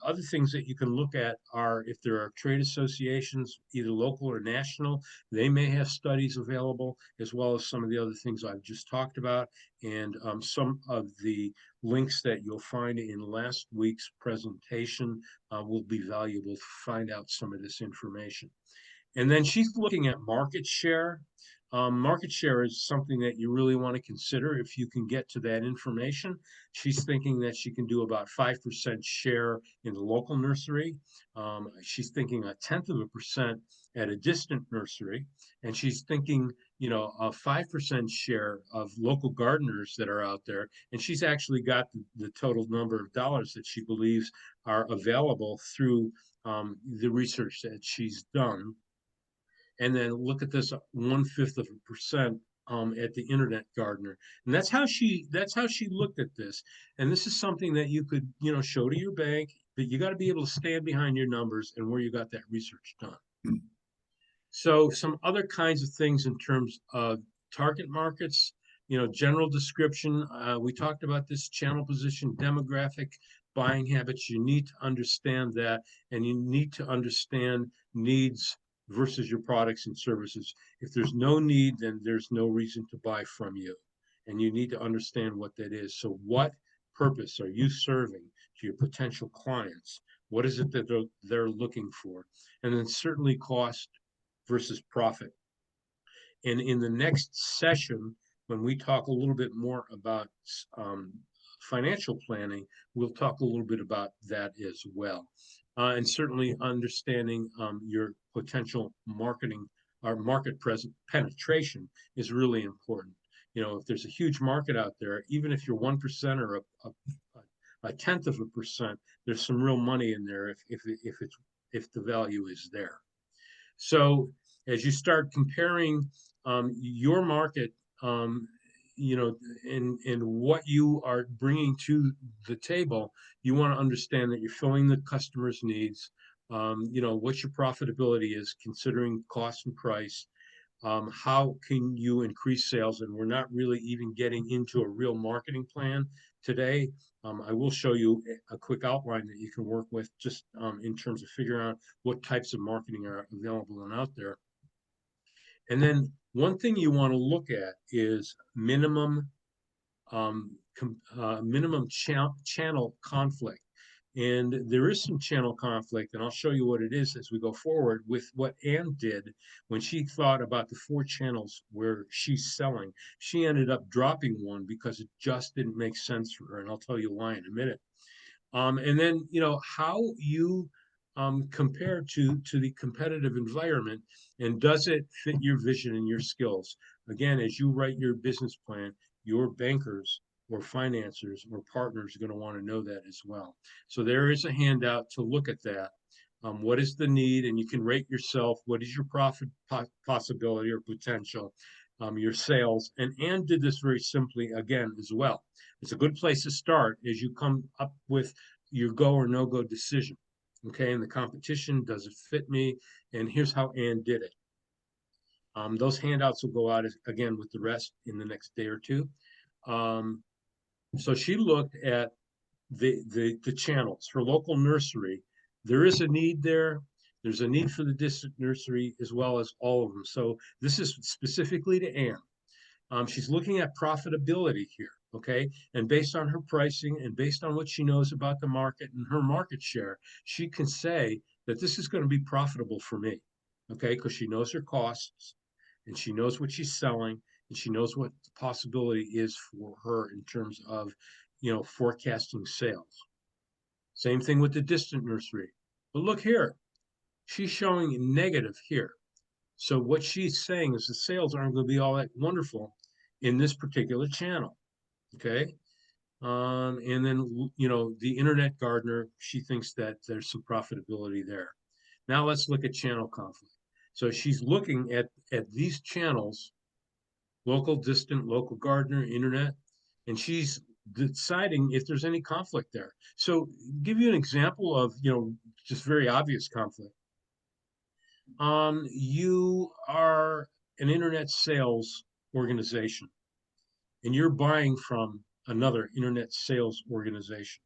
other things that you can look at are if there are trade associations, either local or national, they may have studies available, as well as some of the other things I've just talked about, and some of the links that you'll find in last week's presentation will be valuable to find out some of this information. And then she's looking at market share. Market share is something that you really want to consider if you can get to that information. She's thinking that she can do about 5% share in the local nursery. She's thinking 0.1% at a distant nursery. And she's thinking, a 5% share of local gardeners that are out there. And she's actually got the total number of dollars that she believes are available through the research that she's done. And then look at this 0.1% at the internet gardener, and that's how she looked at this. And this is something that you could show to your bank, but you got to be able to stand behind your numbers and where you got that research done. So some other kinds of things in terms of target markets, general description. We talked about this: channel position, demographic, buying habits. You need to understand that, and you need to understand needs versus your products and services. If there's no need, then there's no reason to buy from you. And you need to understand what that is. So what purpose are you serving to your potential clients? What is it that they're looking for? And then certainly cost versus profit. And in the next session, when we talk a little bit more about financial planning, we'll talk a little bit about that as well. And certainly understanding your potential marketing or market present penetration is really important. If there's a huge market out there, even if you're 1% or a 0.1%, there's some real money in there if the value is there. So as you start comparing your market, and what you are bringing to the table, you want to understand that you're filling the customer's needs. What your profitability is, considering cost and price. How can you increase sales? And we're not really even getting into a real marketing plan today. I will show you a quick outline that you can work with just in terms of figuring out what types of marketing are available and out there. And then one thing you want to look at is minimum channel conflict. And there is some channel conflict, and I'll show you what it is as we go forward with what Ann did when she thought about the 4 channels where she's selling. She ended up dropping one because it just didn't make sense for her, and I'll tell you why in a minute. And then, how you compare to the competitive environment, and does it fit your vision and your skills? Again, as you write your business plan, your bankers or financiers or partners are going to want to know that as well. So there is a handout to look at that. What is the need? And you can rate yourself. What is your profit possibility or potential? Your sales. And Ann did this very simply again as well. It's a good place to start as you come up with your go or no go decision. Okay, and the competition, does it fit me? And here's how Ann did it. Those handouts will go out again with the rest in the next day or two. Um, so she looked at the channels for local nursery. There is a need there. There's a need for the distant nursery as well as all of them. So this is specifically to Ann. She's looking at profitability here, okay? And based on her pricing and based on what she knows about the market and her market share, she can say that this is going to be profitable for me, okay? Because she knows her costs and she knows what she's selling and she knows what the possibility is for her in terms of, forecasting sales. Same thing with the distant nursery. But look here, she's showing negative here. So what she's saying is the sales aren't going to be all that wonderful in this particular channel. Okay. And then, the internet gardener, she thinks that there's some profitability there. Now let's look at channel conflict. So she's looking at these channels, local, distant, local gardener, internet, and she's deciding if there's any conflict there. So give you an example of, just very obvious conflict. You are an internet sales organization and you're buying from another internet sales organization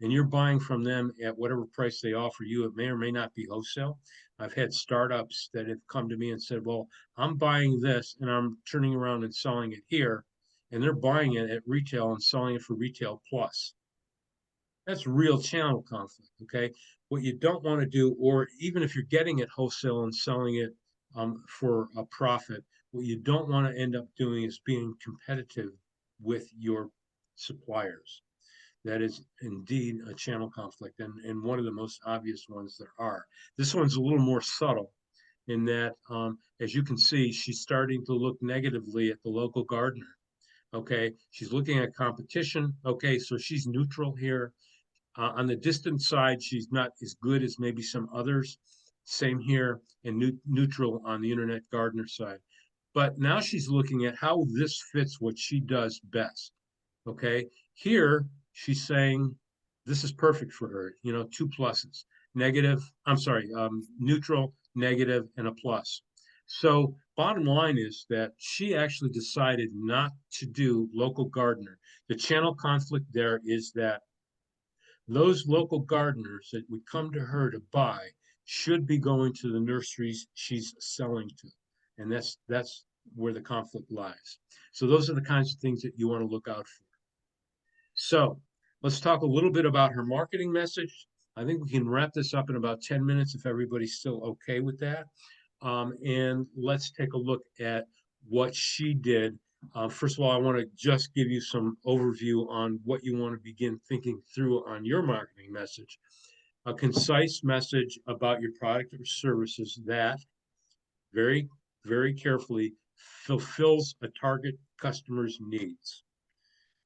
and you're buying from them at whatever price they offer you. It may or may not be wholesale. I've had startups that have come to me and said, well, I'm buying this and I'm turning around and selling it here. And they're buying it at retail and selling it for retail plus. That's real channel conflict, okay? What you don't want to do, or even if you're getting it wholesale and selling it for a profit, what you don't want to end up doing is being competitive with your suppliers. That is indeed a channel conflict, and one of the most obvious ones there are. This one's a little more subtle in that, as you can see, she's starting to look negatively at the local gardener. Okay, she's looking at competition. Okay, so she's neutral here. On the distance side, she's not as good as maybe some others. Same here, and neutral on the internet gardener side. But now she's looking at how this fits what she does best. Okay, here she's saying this is perfect for her. 2 pluses, negative. I'm sorry, neutral, negative, and a plus. So bottom line is that she actually decided not to do local gardener. The channel conflict there is that those local gardeners that would come to her to buy should be going to the nurseries she's selling to. And that's where the conflict lies. So those are the kinds of things that you want to look out for. So let's talk a little bit about her marketing message. I think we can wrap this up in about 10 minutes if everybody's still okay with that. And let's take a look at what she did. First of all, I want to just give you some overview on what you want to begin thinking through on your marketing message. A concise message about your product or services that very, very carefully fulfills a target customer's needs.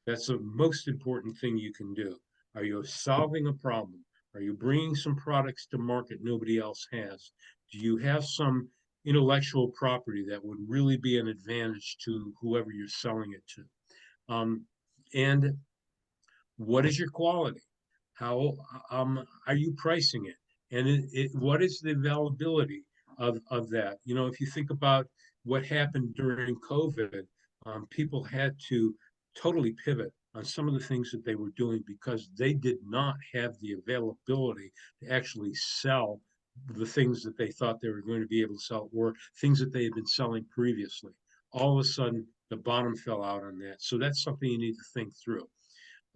That's the most important thing you can do. Are you solving a problem? Are you bringing some products to market nobody else has? Do you have some intellectual property that would really be an advantage to whoever you're selling it to? And what is your quality? How are you pricing it? And what is the availability of that? If you think about what happened during COVID, people had to totally pivot on some of the things that they were doing because they did not have the availability to actually sell the things that they thought they were going to be able to sell or things that they had been selling previously. All of a sudden, the bottom fell out on that. So that's something you need to think through.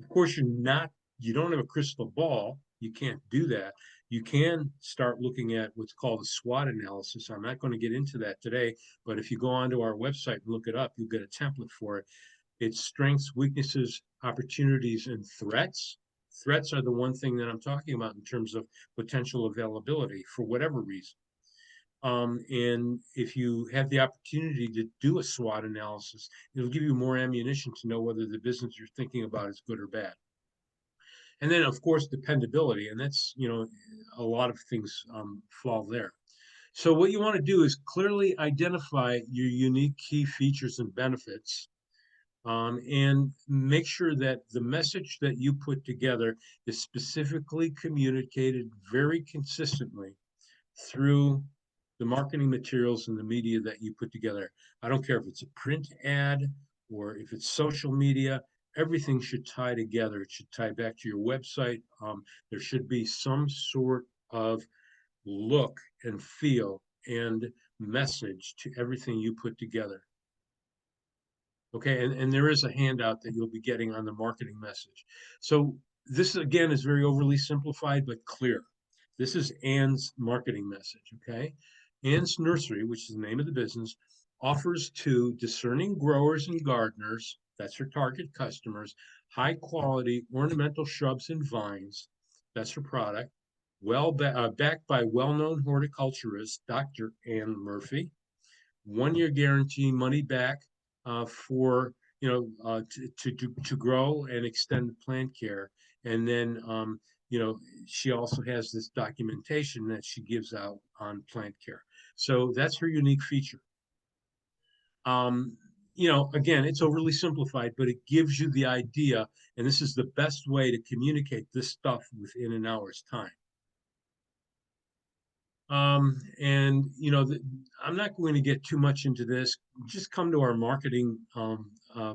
Of course, you don't have a crystal ball. You can't do that. You can start looking at what's called a SWOT analysis. I'm not going to get into that today, but if you go onto our website and look it up, you'll get a template for it. It's strengths, weaknesses, opportunities, and threats. Threats are the one thing that I'm talking about in terms of potential availability for whatever reason. And if you have the opportunity to do a SWOT analysis, it'll give you more ammunition to know whether the business you're thinking about is good or bad. And then, of course, dependability, and that's, a lot of things fall there. So what you want to do is clearly identify your unique key features and benefits, and make sure that the message that you put together is specifically communicated very consistently through the marketing materials and the media that you put together. I don't care if it's a print ad or if it's social media, everything should tie together. It should tie back to your website. There should be some sort of look and feel and message to everything you put together. Okay, and there is a handout that you'll be getting on the marketing message. So this again is very overly simplified but clear. This is Ann's marketing message, okay? Ann's Nursery, which is the name of the business, offers to discerning growers and gardeners, that's her target customers, high quality ornamental shrubs and vines, that's her product, backed by well-known horticulturist Dr. Ann Murphy. 1 year guarantee, money back for to grow and extend the plant care, and then she also has this documentation that she gives out on plant care. So that's her unique feature. Again, it's overly simplified, but it gives you the idea, and this is the best way to communicate this stuff within an hour's time. And I'm not going to get too much into this. Just come to our marketing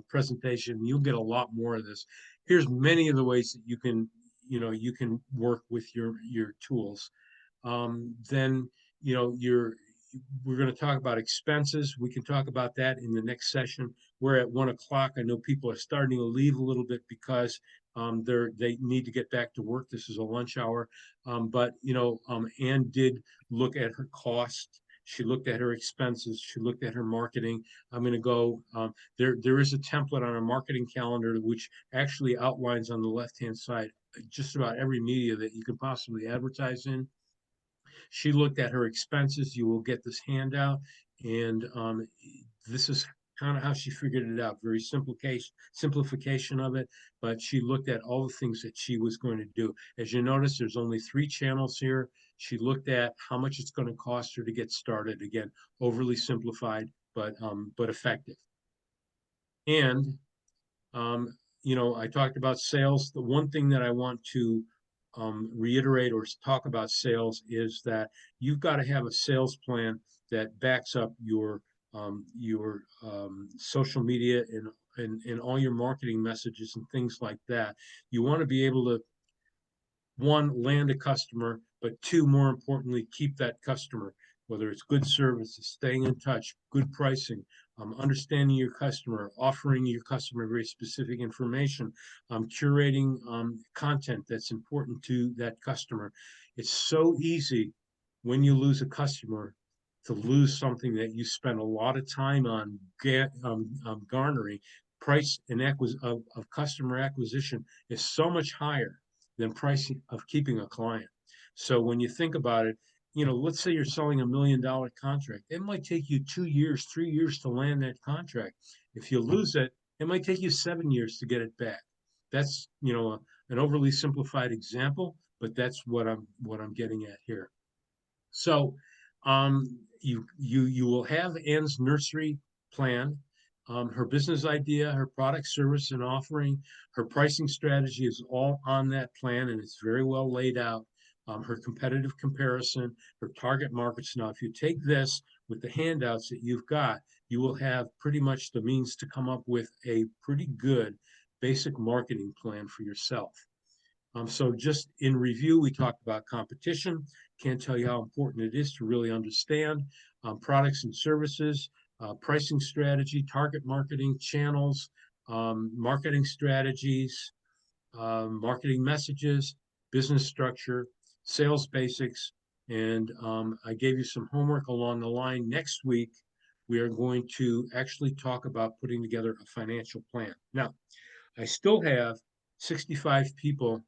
presentation. You'll get a lot more of this. Here's many of the ways that you can work with your tools. Then we're going to talk about expenses. We can talk about that in the next session. We're at 1 o'clock. I know people are starting to leave a little bit because they need to get back to work. This is a lunch hour. But Ann did look at her cost. She looked at her expenses. She looked at her marketing. I'm going to go. There is a template on our marketing calendar which actually outlines on the left-hand side just about every media that you can possibly advertise in. She looked at her expenses. You will get this handout, and this is kind of how she figured it out. Very simplification of it, but she looked at all the things that she was going to do. As you notice, there's only 3 channels here. She looked at how much it's going to cost her to get started. Again, overly simplified, but effective. And I talked about sales. The one thing that I want to reiterate or talk about sales is that you've got to have a sales plan that backs up your social media and all your marketing messages and things like that. You want to be able to, 1, land a customer, but 2, more importantly, keep that customer, whether it's good services, staying in touch, good pricing, understanding your customer, offering your customer very specific information, curating content that's important to that customer. It's so easy when you lose a customer to lose something that you spend a lot of time on garnering. Price and of customer acquisition is so much higher than price of keeping a client. So when you think about it, let's say you're selling $1 million contract. It might take you 2 years, 3 years to land that contract. If you lose it, it might take you 7 years to get it back. That's, an overly simplified example, but that's what I'm getting at here. So you will have Ann's nursery plan, her business idea, her product, service, and offering, her pricing strategy is all on that plan, and it's very well laid out. Her competitive comparison, her target markets. Now, if you take this with the handouts that you've got, you will have pretty much the means to come up with a pretty good basic marketing plan for yourself. So just in review, we talked about competition. Can't tell you how important it is to really understand products and services, pricing strategy, target marketing channels, marketing strategies, marketing messages, business structure, sales basics, and I gave you some homework along the line. Next week, we are going to actually talk about putting together a financial plan. Now, I still have 65 people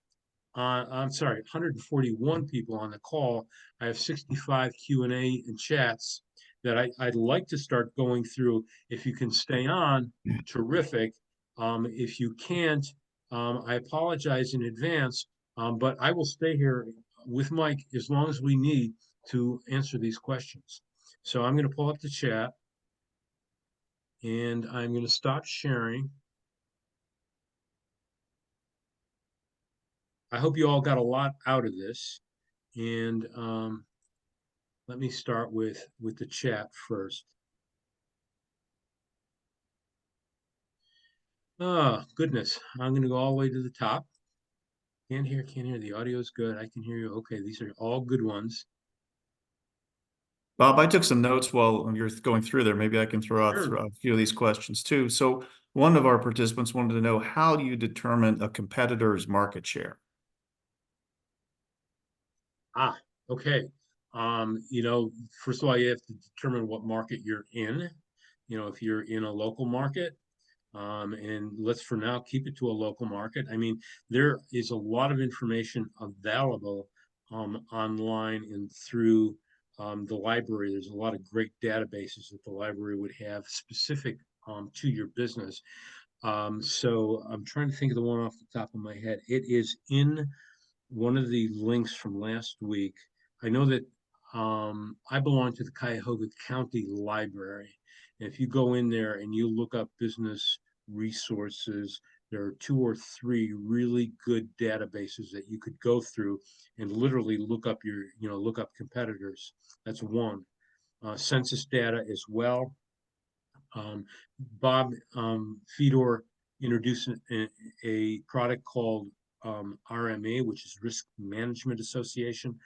I'm sorry, 141 people on the call. I have 65 Q&A and chats that I'd like to start going through. If you can stay on, terrific. If you can't, I apologize in advance, but I will stay here with Mike as long as we need to answer these questions. So I'm going to pull up the chat and I'm going to stop sharing. I hope you all got a lot out of this. And let me start with the chat first. Oh, goodness. I'm going to go all the way to the top. Can't hear. The audio is good. I can hear you. Okay, these are all good ones. Bob, I took some notes while you're going through there. Maybe I can throw out Sure. a few of these questions too. So one of our participants wanted to know, how do you determine a competitor's market share? Ah, okay. First of all, you have to determine what market you're in. If you're in a local market, and let's for now keep it to a local market. I mean, there is a lot of information available online and through the library. There's a lot of great databases that the library would have specific to your business. So I'm trying to think of the one off the top of my head. It is in one of the links from last week. I know that I belong to the Cuyahoga County Library. And if you go in there and you look up business resources, there are 2 or 3 really good databases that you could go through and literally look up competitors. That's one. Census data as well. Bob Fedor introduced a product called RMA, which is Risk Management Association.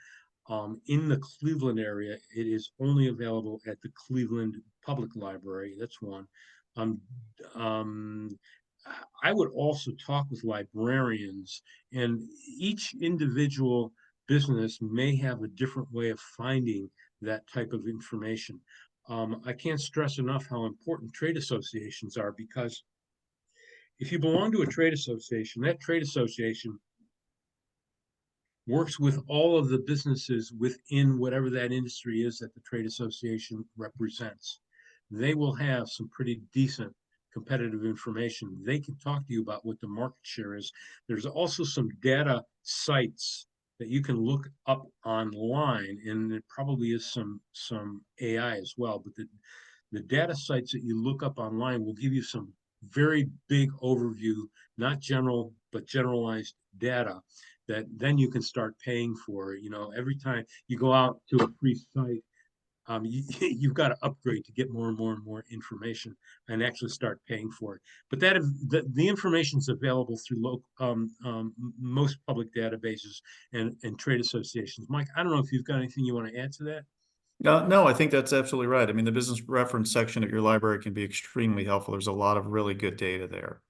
In the Cleveland area, it is only available at the Cleveland Public Library. That's one. Um, um, I would also talk with librarians, and each individual business may have a different way of finding that type of information. I can't stress enough how important trade associations are, because if you belong to a trade association, that trade association works with all of the businesses within whatever that industry is that the trade association represents. They will have some pretty decent competitive information. They can talk to you about what the market share is. There's also some data sites that you can look up online, and there probably is some AI as well, but the data sites that you look up online will give you some very big overview, not general, but generalized data that then you can start paying for. Every time you go out to a free site, you've got to upgrade to get more and more and more information and actually start paying for it. But the information is available through most public databases and trade associations. Mike, I don't know if you've got anything you want to add to that. No, I think that's absolutely right. I mean, the business reference section at your library can be extremely helpful. There's a lot of really good data there.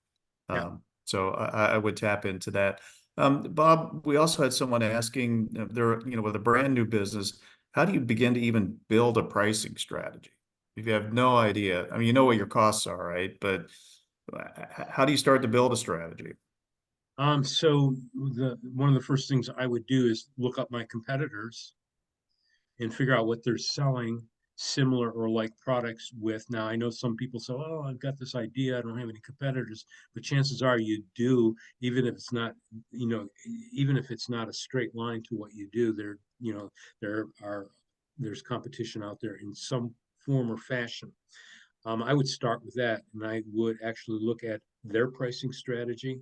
Yeah. So I would tap into that. Bob, we also had someone asking, with a brand new business, how do you begin to even build a pricing strategy? If you have no idea, I mean, you know what your costs are, right? But how do you start to build a strategy? So one of the first things I would do is look up my competitors and figure out what they're selling similar or like products with. Now, I know some people say, "Oh, I've got this idea. I don't have any competitors," but chances are you do, even if it's not, even if it's not a straight line to what you do. There are there's competition out there in some form or fashion. I would start with that, and I would actually look at their pricing strategy.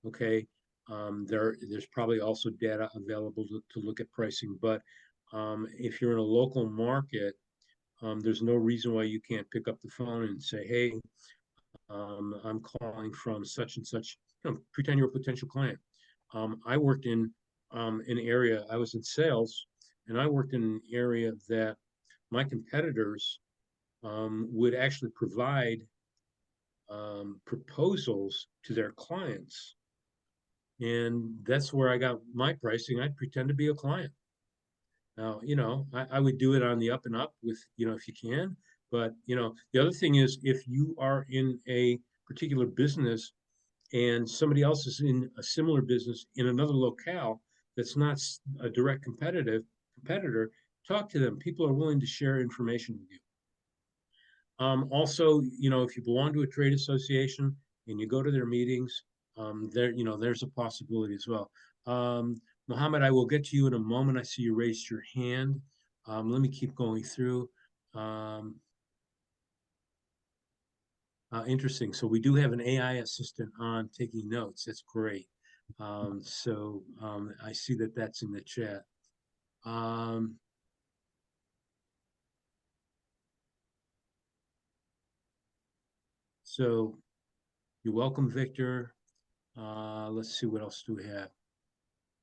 Okay. There's probably also data available to look at pricing, but if you're in a local market, there's no reason why you can't pick up the phone and say, "Hey, I'm calling from such and such." Pretend you're a potential client. I worked in an area. I was in sales, and I worked in an area that my competitors would actually provide proposals to their clients And that's where I got my pricing. I'd pretend to be a client. Now, I would do it on the up and up with, if you can. But, the other thing is if you are in a particular business and somebody else is in a similar business in another locale that's not a direct competitor, talk to them. People are willing to share information with you. Also, if you belong to a trade association and you go to their meetings, there's a possibility as well. Mohammed, I will get to you in a moment. I see you raised your hand. Let me keep going through. Um, Interesting. So we do have an AI assistant on taking notes. That's great. I see that that's in the chat. Um, so you're welcome, Victor. Let's see, what else do we have?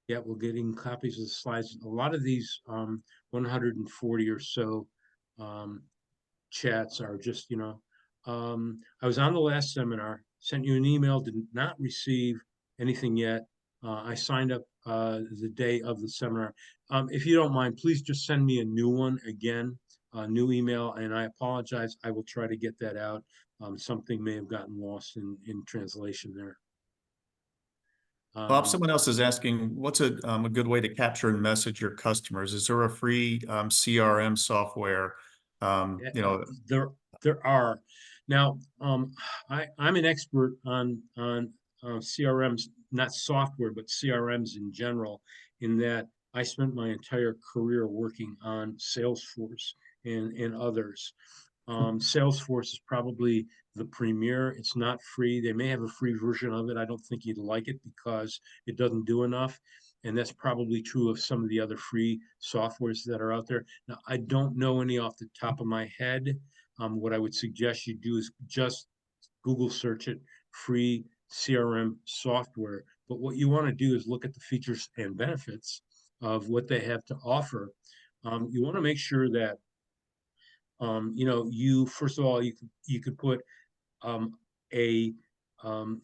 Yeah, we're getting copies of the slides. A lot of these 140 or so um, chats are just, I was on the last seminar, sent you an email, did not receive anything yet. I signed up the day of the seminar. If you don't mind, please just send me a new one again, a new email, and I apologize. I will try to get that out. Something may have gotten lost in translation there. Bob, Um, someone else is asking, what's a good way to capture and message your customers? Is there a free CRM software? Yeah, You know, there are. Now, I'm an expert on CRMs, not software, but CRMs in general, in that I spent my entire career working on Salesforce and others. Salesforce is probably the premier. It's not free. They may have a free version of it. I don't think you'd like it because it doesn't do enough. And that's probably true of some of the other free softwares that are out there. Now, I don't know any off the top of my head. What I would suggest you do is just Google search it, free CRM software. But what you want to do is look at the features and benefits of what they have to offer. You want to make sure that you first of all you could put um, a, um,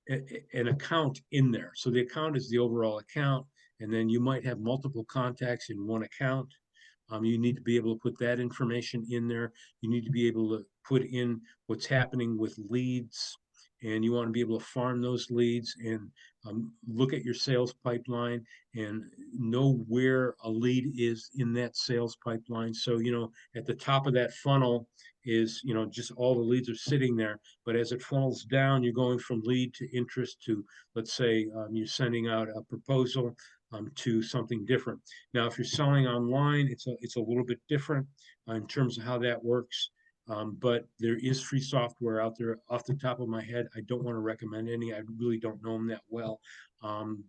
an account in there. So the account is the overall account, and then you might have multiple contacts in one account. You need to be able to put that information in there. You need to be able to put in what's happening with leads, and you want to be able to farm those leads and look at your sales pipeline and know where a lead is in that sales pipeline. So, at the top of that funnel is, just all the leads are sitting there. But as it funnels down, you're going from lead to interest to, let's say, you're sending out a proposal to something different. Now, if you're selling online, it's a little bit different in terms of how that works. But there is free software out there. Off the top of my head, I don't want to recommend any. I really don't know them that well.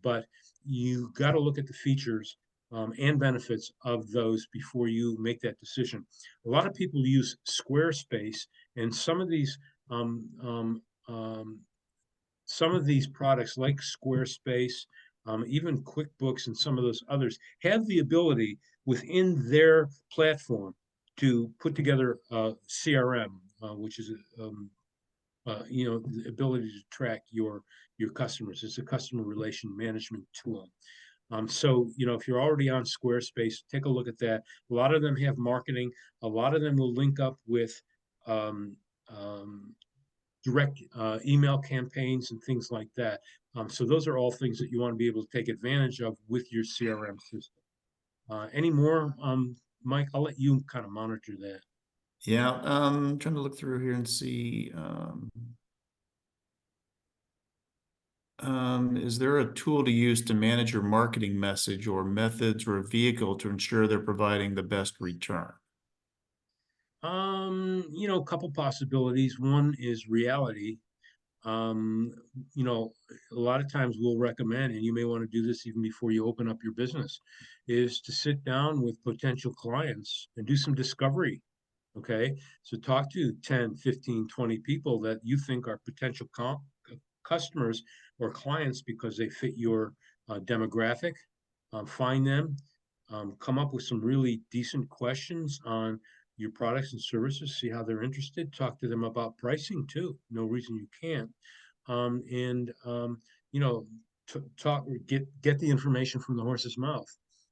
But you got to look at the features and benefits of those before you make that decision. A lot of people use Squarespace, and um, um, um, some of these products like Squarespace, even QuickBooks and some of those others have the ability within their platform to put together a CRM, which is the ability to track your customers. It's a customer relation management tool. So, if you're already on Squarespace, take a look at that. A lot of them have marketing. A lot of them will link up with um, um, direct email campaigns and things like that. So those are all things that you want to be able to take advantage of with your CRM system. Any more, Mike? I'll let you kind of monitor that. yeah, trying to look through here and see. Is there a tool to use to manage your marketing message or methods or a vehicle to ensure they're providing the best return? A couple possibilities. One is reality. Um, a lot of times we'll recommend, and you may want to do this even before you open up your business, is to sit down with potential clients and do some discovery. Okay. So talk to 10, 15, 20 people that you think are potential customers or clients because they fit your demographic. Find them, come up with some really decent questions on your products and services, see how they're interested, talk to them about pricing too. No reason you can't. And, you know, talk, get the information from the horse's mouth.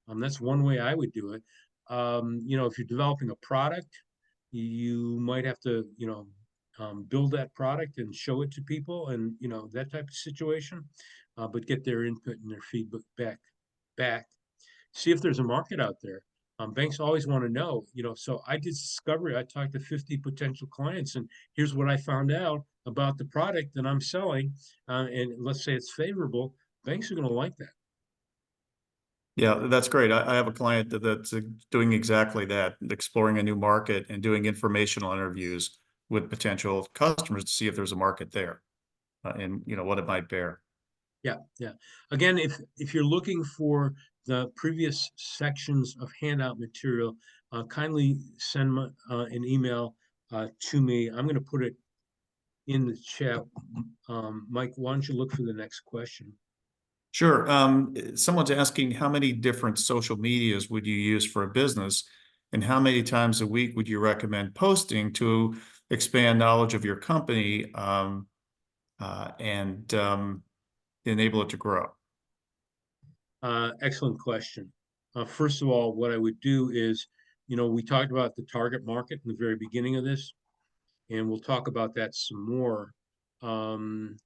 That's one way I would do it. If you're developing a product, you might have to, build that product and show it to people, and that type of situation. But get their input and their feedback back. See if there's a market out there. Banks always want to know, so I did discovery. I talked to 50 potential clients, and here's what I found out about the product that I'm selling. And let's say it's favorable. Banks are going to like that. Yeah, that's great. I have a client that's doing exactly that, exploring a new market and doing informational interviews with potential customers to see if there's a market there, and what it might bear. Yeah, yeah. Again, if you're looking for the previous sections of handout material, kindly send an email to me. I'm going to put it in the chat. Mike, why don't you look for the next question? Sure. Someone's asking how many different social medias would you use for a business, and how many times a week would you recommend posting to expand knowledge of your company, and enable it to grow? Excellent question. First of all, what I would do is, we talked about the target market in the very beginning of this, and we'll talk about that some more. Um,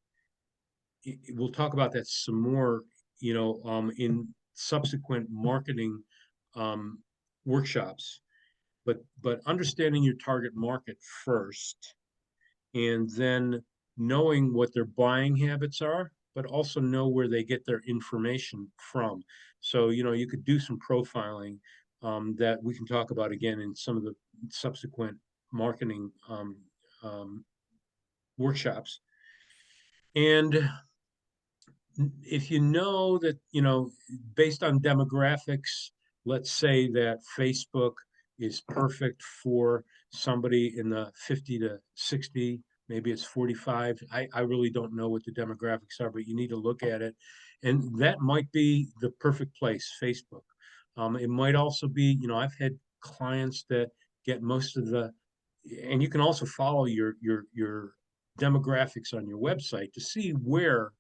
we'll talk about that some more, in subsequent marketing um, workshops. But understanding your target market first, and then knowing what their buying habits are, but also know where they get their information from. So, you could do some profiling that we can talk about again in some of the subsequent marketing um, workshops. And if you know that, based on demographics, let's say that Facebook is perfect for somebody in the 50 to 60, maybe it's 45. I really don't know what the demographics are, but you need to look at it. And that might be the perfect place, Facebook. It might also be, I've had clients that get most of and you can also follow your demographics on your website to see where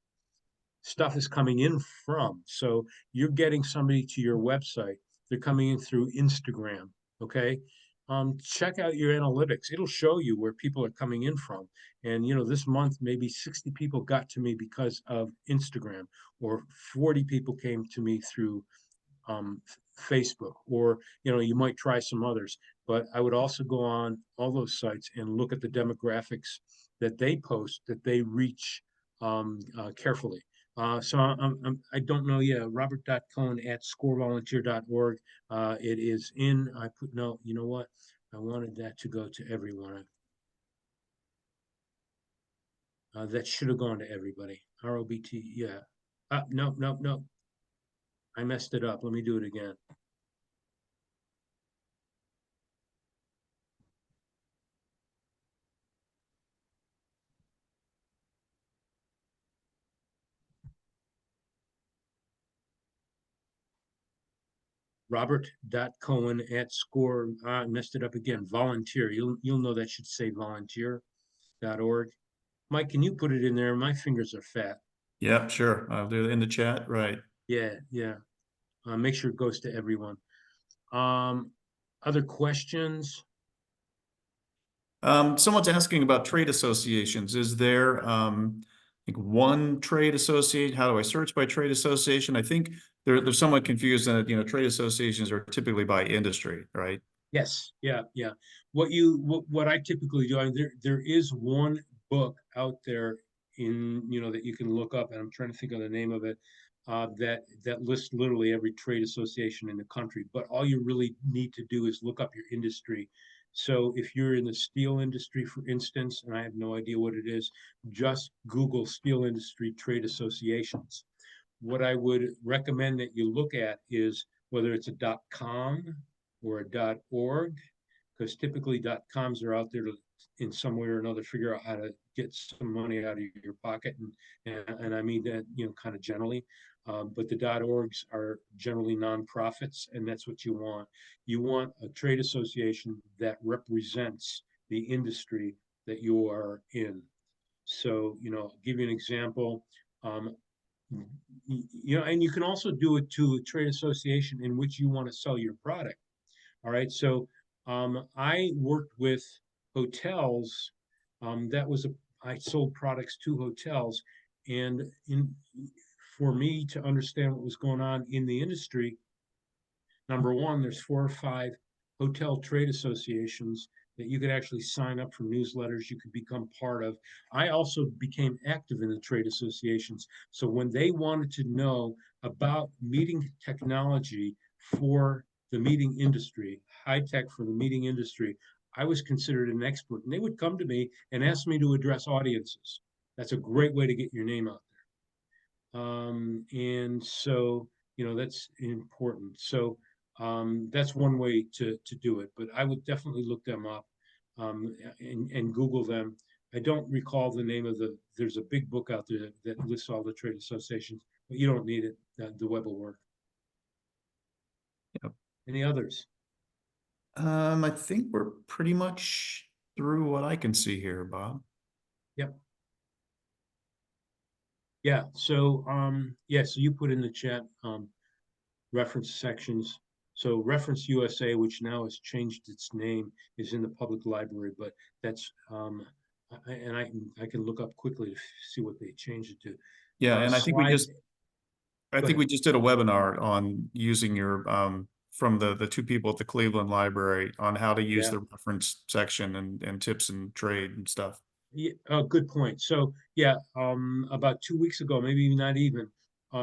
stuff is coming in from. So you're getting somebody to your website. They're coming in through Instagram. Okay. Check out your analytics. It'll show you where people are coming in from. And this month maybe 60 people got to me because of Instagram, or 40 people came to me through um, Facebook, or you might try some others. But I would also go on all those sites and look at the demographics that they post, that they reach carefully. So I don't know. Yeah, robert.cohen@scorevolunteer.org. It is in. I put no. You know what? I wanted that to go to everyone. That should have gone to everybody. ROBT. Yeah. No, no, no. I messed it up. Let me do it again. Robert.cohen@score. I messed it up again. Volunteer. You'll know that should say volunteer.org. Mike, can you put it in there? My fingers are fat. Yeah, sure. I'll do it in the chat. Right. Yeah, yeah. Make sure it goes to everyone. Um, Other questions? Someone's asking about trade associations. Is there, one trade association? How do I search by trade association? I think they're somewhat confused that, trade associations are typically by industry, right? Yes, yeah, yeah. What I typically do, there is one book out there that you can look up, and I'm trying to think of the name of it, that lists literally every trade association in the country. But all you really need to do is look up your industry. So if you're in the steel industry, for instance, and I have no idea what it is, just Google steel industry trade associations. What I would recommend that you look at is whether it's a .com or a .org, because typically .coms are out there to, in some way or another, figure out how to get some money out of your pocket, and I mean that kind of generally. But the .orgs are generally nonprofits, and that's what you want. You want a trade association that represents the industry that you are in. So, I'll give you an example. And you can also do it to a trade association in which you want to sell your product. All right. So I worked with hotels. That was I sold products to hotels, and for me to understand what was going on in the industry, number one, there's 4 or 5 hotel trade associations that you could actually sign up for newsletters you could become part of. I also became active in the trade associations. So when they wanted to know about meeting technology for the meeting industry, high tech for the meeting industry, I was considered an expert. And they would come to me and ask me to address audiences. That's a great way to get your name out there. And so, that's important. So that's one way to do it. But I would definitely look them up and Google them. I don't recall the name of there's a big book out there that lists all the trade associations, but you don't need it. The web will work. Yep. Any others? I think we're pretty much through what I can see here, Bob. Yep. Yeah. So, so you put in the chat, reference sections. So Reference USA, which now has changed its name, is in the public library, but that's, and I can look up quickly to see what they changed it to. Yeah, and Slide, I go think ahead. we just did a webinar on using your from the two people at the Cleveland Library on how to use Yeah. the reference section and tips and trade and stuff. Yeah, good point. So yeah, about 2 weeks ago, maybe not even,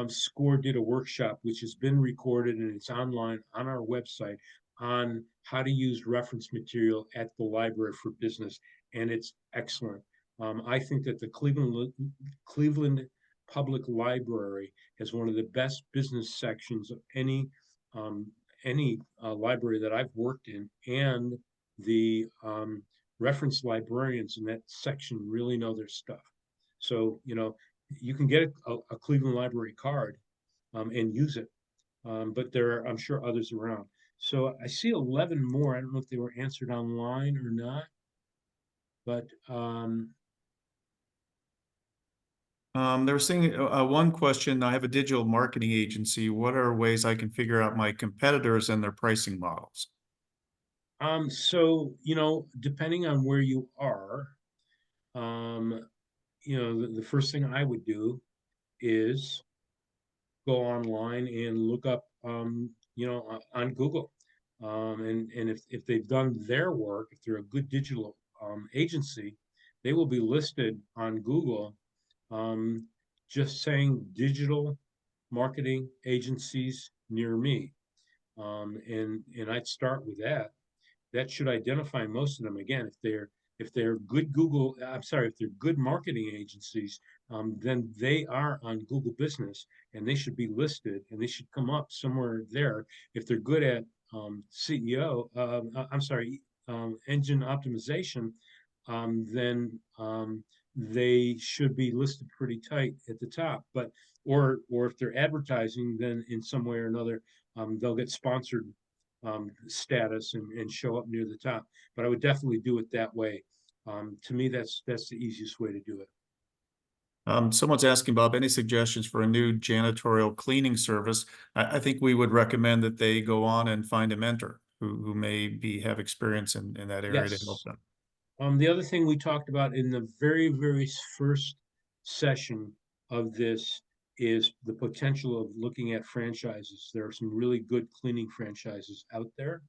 SCORE did a workshop which has been recorded and it's online on our website on how to use reference material at the library for business, and it's excellent. I think that the Cleveland Public Library has one of the best business sections of um, any library that I've worked in, and the reference librarians in that section really know their stuff. So, you can get a Cleveland Library card and use it, but there are, I'm sure, others around. So I see 11 more. I don't know if they were answered online or not, but They were saying one question, I have a digital marketing agency. What are ways I can figure out my competitors and their pricing models? so, depending on where you are, um, the first thing I would do is go online and look up, on Google. And if they've done their work, if they're a good digital agency, they will be listed on Google, um, just saying digital marketing agencies near me. And I'd start with that. That should identify most of them. Again, if they're good Google, I'm sorry, if they're good marketing agencies, then they are on Google Business and they should be listed and they should come up somewhere there. If they're good at CEO, I'm sorry, engine optimization, then they should be listed pretty tight at the top. But or if they're advertising, then in some way or another, they'll get sponsored status and show up near the top. But I would definitely do it that way. To me, that's the easiest way to do it. Someone's asking, Bob, any suggestions for a new janitorial cleaning service? I think we would recommend that they go on and find a mentor who may have experience in that area to help Yes. them. The other thing we talked about in the very, very first session of this is the potential of looking at franchises. There are some really good cleaning franchises out there,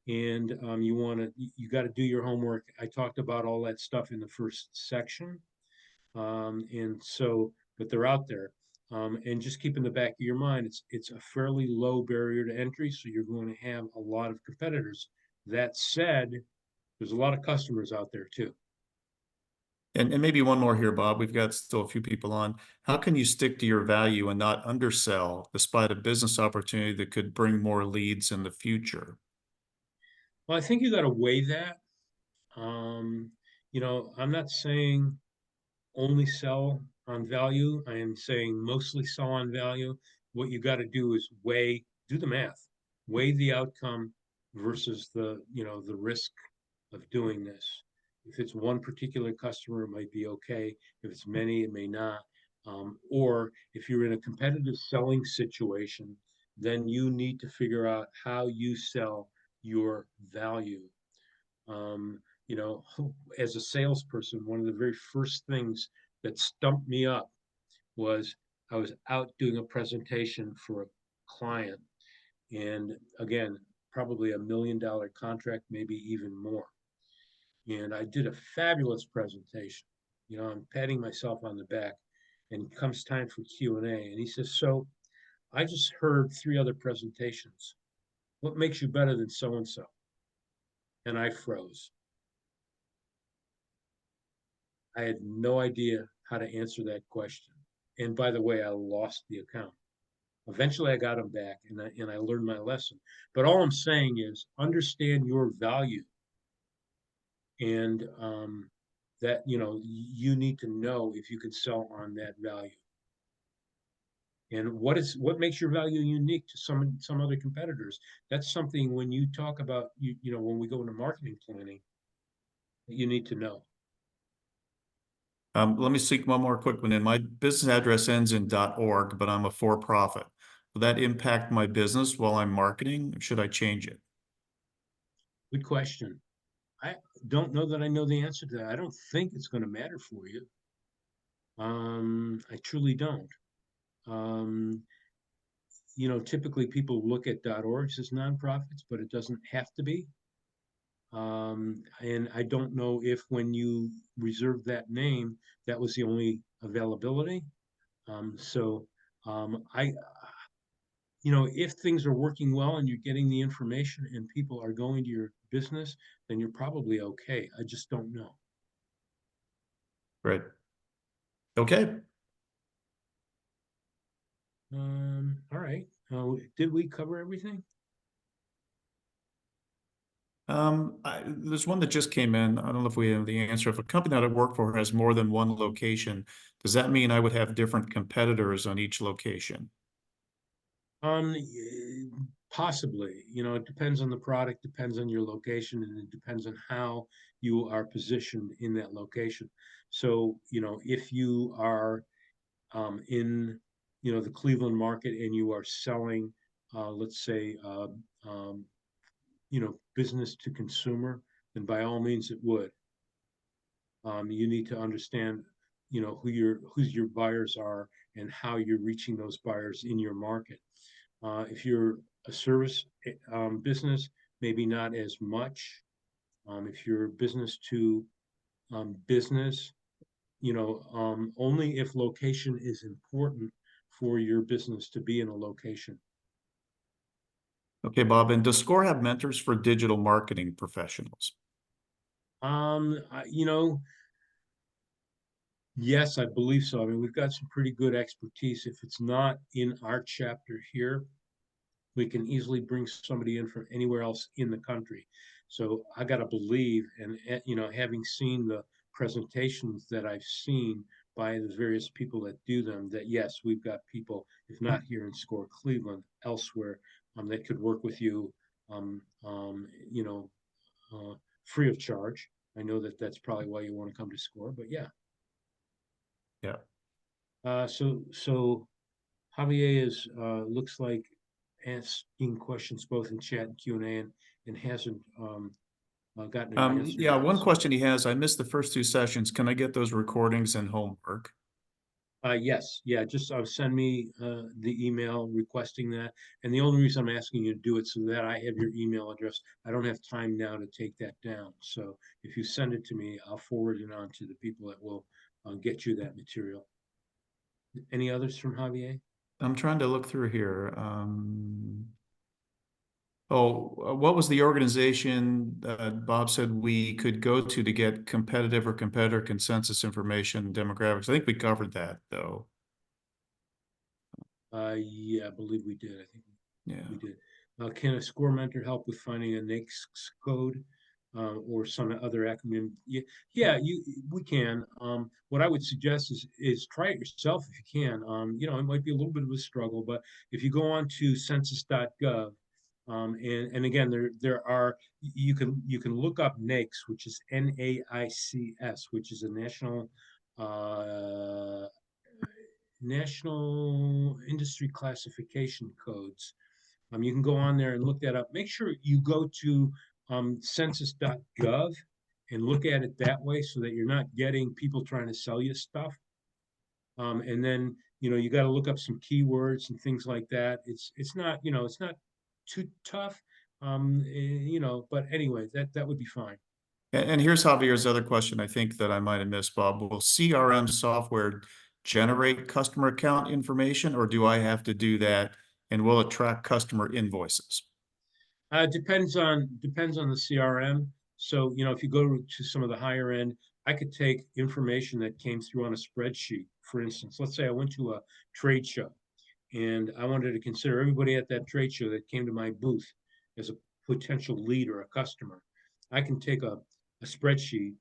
and you got to do your homework. I talked about all that stuff in the first section. And so, but they're out there. And just keep in the back of your mind, it's a fairly low barrier to entry, so you're going to have a lot of competitors. That said, there's a lot of customers out there too. And maybe one more here, Bob. We've got still a few people on. How can you stick to your value and not undersell despite a business opportunity that could bring more leads in the future? Well, I think you got to weigh that. I'm not saying only sell on value. I am saying mostly sell on value. What you got to do is do the math, weigh the outcome versus the risk of doing this. If it's one particular customer, it might be okay. If it's many, it may not. Or if you're in a competitive selling situation, then you need to figure out how you sell your value. Um, you know, as a salesperson, one of the very first things that stumped me up was I was out doing a presentation for a client, and again, probably $1 million contract, maybe even more. And I did a fabulous presentation. You know, I'm patting myself on the back, and comes time for Q&A, and he says, "So I just heard three other presentations. What makes you better than so and so?" And I froze. I had no idea how to answer that question. And by the way, I lost the account. Eventually, I got him back, and I learned my lesson. But all I'm saying is understand your value, and that you need to know if you can sell on that value. And what makes your value unique to some other competitors? That's something when you talk about when we go into marketing planning, you need to know. Let me seek one more quick one in. My business address ends in .org, but I'm a for-profit. Will that impact my business while I'm marketing? Or should I change it? Good question. I don't know that I know the answer to that. I don't think it's going to matter for you. I truly don't. Um, Typically people look at .orgs as nonprofits, but it doesn't have to be. And I don't know if when you reserved that name, that was the only availability. So I, if things are working well and you're getting the information and people are going to your business, then you're probably okay. I just don't know. Right. Okay. All right. Did we cover everything? There's one that just came in. I don't know if we have the answer. If a company that I work for has more than one location, does that mean I would have different competitors on each location? Possibly. It depends on the product, depends on your location, and it depends on how you are positioned in that location. So, if you are in, the Cleveland market and you are selling, let's say, business to consumer, then by all means it would. You need to understand, who's your buyers are and how you're reaching those buyers in your market. If you're a service business, maybe not as much. If you're business to business, only if location is important for your business to be in a location. Okay, Bob, and does SCORE have mentors for digital marketing professionals? Yes, I believe so. I mean, we've got some pretty good expertise. If it's not in our chapter here, we can easily bring somebody in from anywhere else in the country. So I got to believe, and having seen the presentations that I've seen by the various people that do them, that yes, we've got people, if not here in SCORE Cleveland, elsewhere, that could work with you, um, um, you know, uh, free of charge. I know that that's probably why you want to come to SCORE, but yeah. Yeah. So Javier is looks like asking questions both in chat and Q&A, and hasn't gotten an answer Yeah, yet. one So question he has, I missed the first two sessions. Can I get those recordings and homework? yes, yeah, just send me the email requesting that. And the only reason I'm asking you to do it so that I have your email address. I don't have time now to take that down. So if you send it to me, I'll forward it on to the people that will get you that material. Any others from Javier? I'm trying to look through here. What was the organization Bob said we could go to get competitive or competitor consensus information, demographics? I think we covered that though. Yeah, I believe we did. I think Yeah. we did. Can a score mentor help with finding a NAICS code or some other acronym? Yeah, yeah, we can. What I would suggest is try it yourself if you can. It might be a little bit of a struggle, but if you go on to census.gov, and again, there are you can look up NAICS, which is NAICS, which is a national national industry classification codes. You can go on there and look that up. Make sure you go to census.gov and look at it that way so that you're not getting people trying to sell you stuff. And then, you got to look up some keywords and things like that. It's not, it's not too tough. But anyway, that would be fine. And here's Javier's other question, I think that I might have missed, Bob. Will CRM software generate customer account information, or do I have to do that? And will it track customer invoices? Depends on the CRM. So, if you go to some of the higher end, I could take information that came through on a spreadsheet. For instance, let's say I went to a trade show and I wanted to consider everybody at that trade show that came to my booth as a potential lead or a customer. I can take a spreadsheet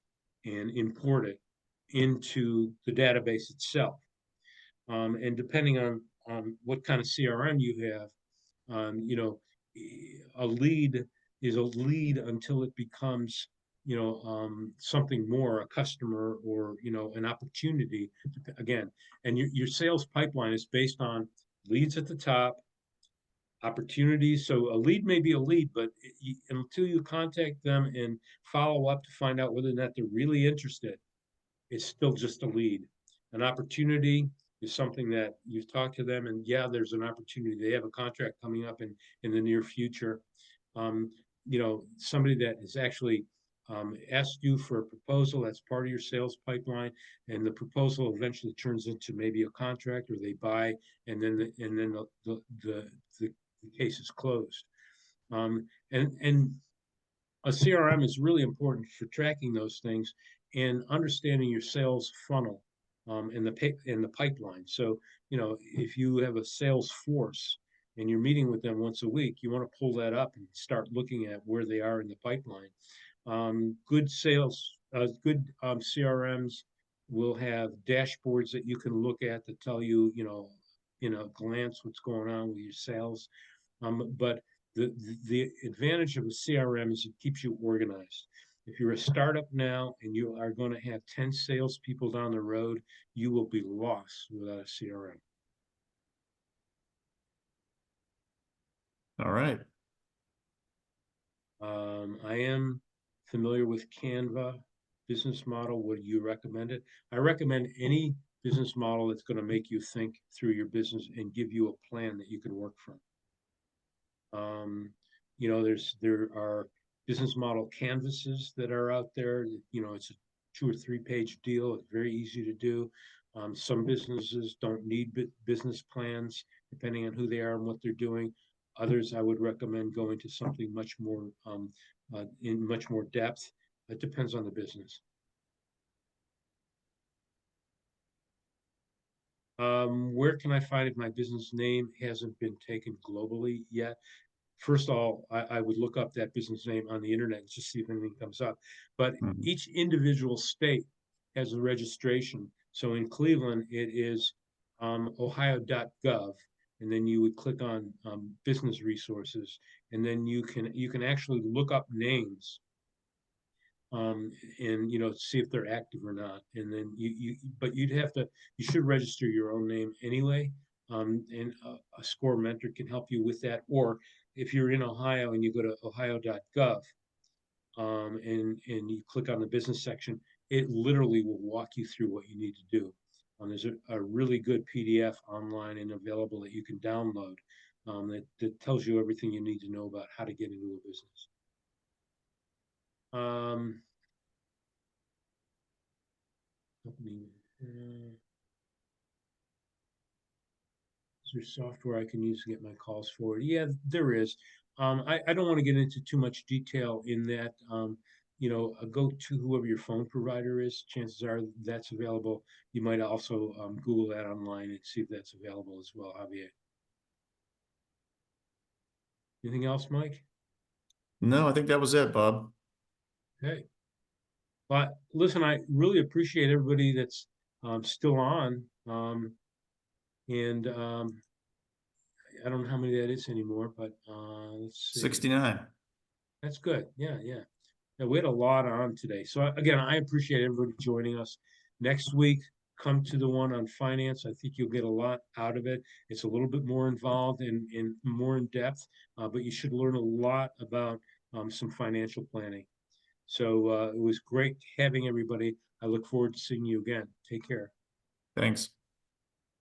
and import it into the database itself. And depending on what kind of CRM you have, a lead is a lead until it becomes, something more, a customer or, an opportunity again. And your sales pipeline is based on leads at the top, opportunities. So a lead may be a lead, but until you contact them and follow up to find out whether or not they're really interested, it's still just a lead. An opportunity is something that you've talked to them and yeah, there's an opportunity. They have a contract coming up in the near future. Um, Somebody that is actually asked you for a proposal, that's part of your sales pipeline, and the proposal eventually turns into maybe a contract or they buy, and then the case is closed. And a CRM is really important for tracking those things and understanding your sales funnel in the pipeline. So, if you have a sales force and you're meeting with them once a week, you want to pull that up and start looking at where they are in the pipeline. Good CRMs will have dashboards that you can look at to tell you, in a glance what's going on with your sales. But the advantage of a CRM is it keeps you organized. If you're a startup now and you are going to have 10 salespeople down the road, you will be lost without a CRM. All right. I am familiar with Canva business model. Would you recommend it? I recommend any business model that's going to make you think through your business and give you a plan that you can work from. There are business model canvases that are out there. It's a 2 or 3 page deal. It's very easy to do. Some businesses don't need business plans, depending on who they are and what they're doing. Others, I would recommend going to something much more in much more depth. It depends on the business. Where can I find it? My business name hasn't been taken globally yet. First of all, I would look up that business name on the internet and just see if anything comes up. But Mhm. each individual state has a registration. So in Cleveland, it is ohio.gov, and then you would click on business resources, and then you can actually look up names and see if they're active or not. And then but you should register your own name anyway. And a score mentor can help you with that. Or if you're in Ohio and you go to ohio.gov and you click on the business section, it literally will walk you through what you need to do. There's a really good PDF online and available that you can download that tells you everything you need to know about how to get into a business. Um, is there software I can use to get my calls forward? Yeah, there is. I don't want to get into too much detail in that. Go to whoever your phone provider is. Chances are that's available. You might also Google that online and see if that's available as well, Javier. Anything else, Mike? No, I think that was it, Bob. Okay. But listen, I really appreciate everybody that's still on. And I don't know how many that is anymore, but let's see. 69. That's good. Yeah, yeah. Yeah, we had a lot on today. So again, I appreciate everybody joining us. Next week, come to the one on finance. I think you'll get a lot out of it. It's a little bit more involved and more in depth, but you should learn a lot about some financial planning. So it was great having everybody. I look forward to seeing you again. Take care. Thanks.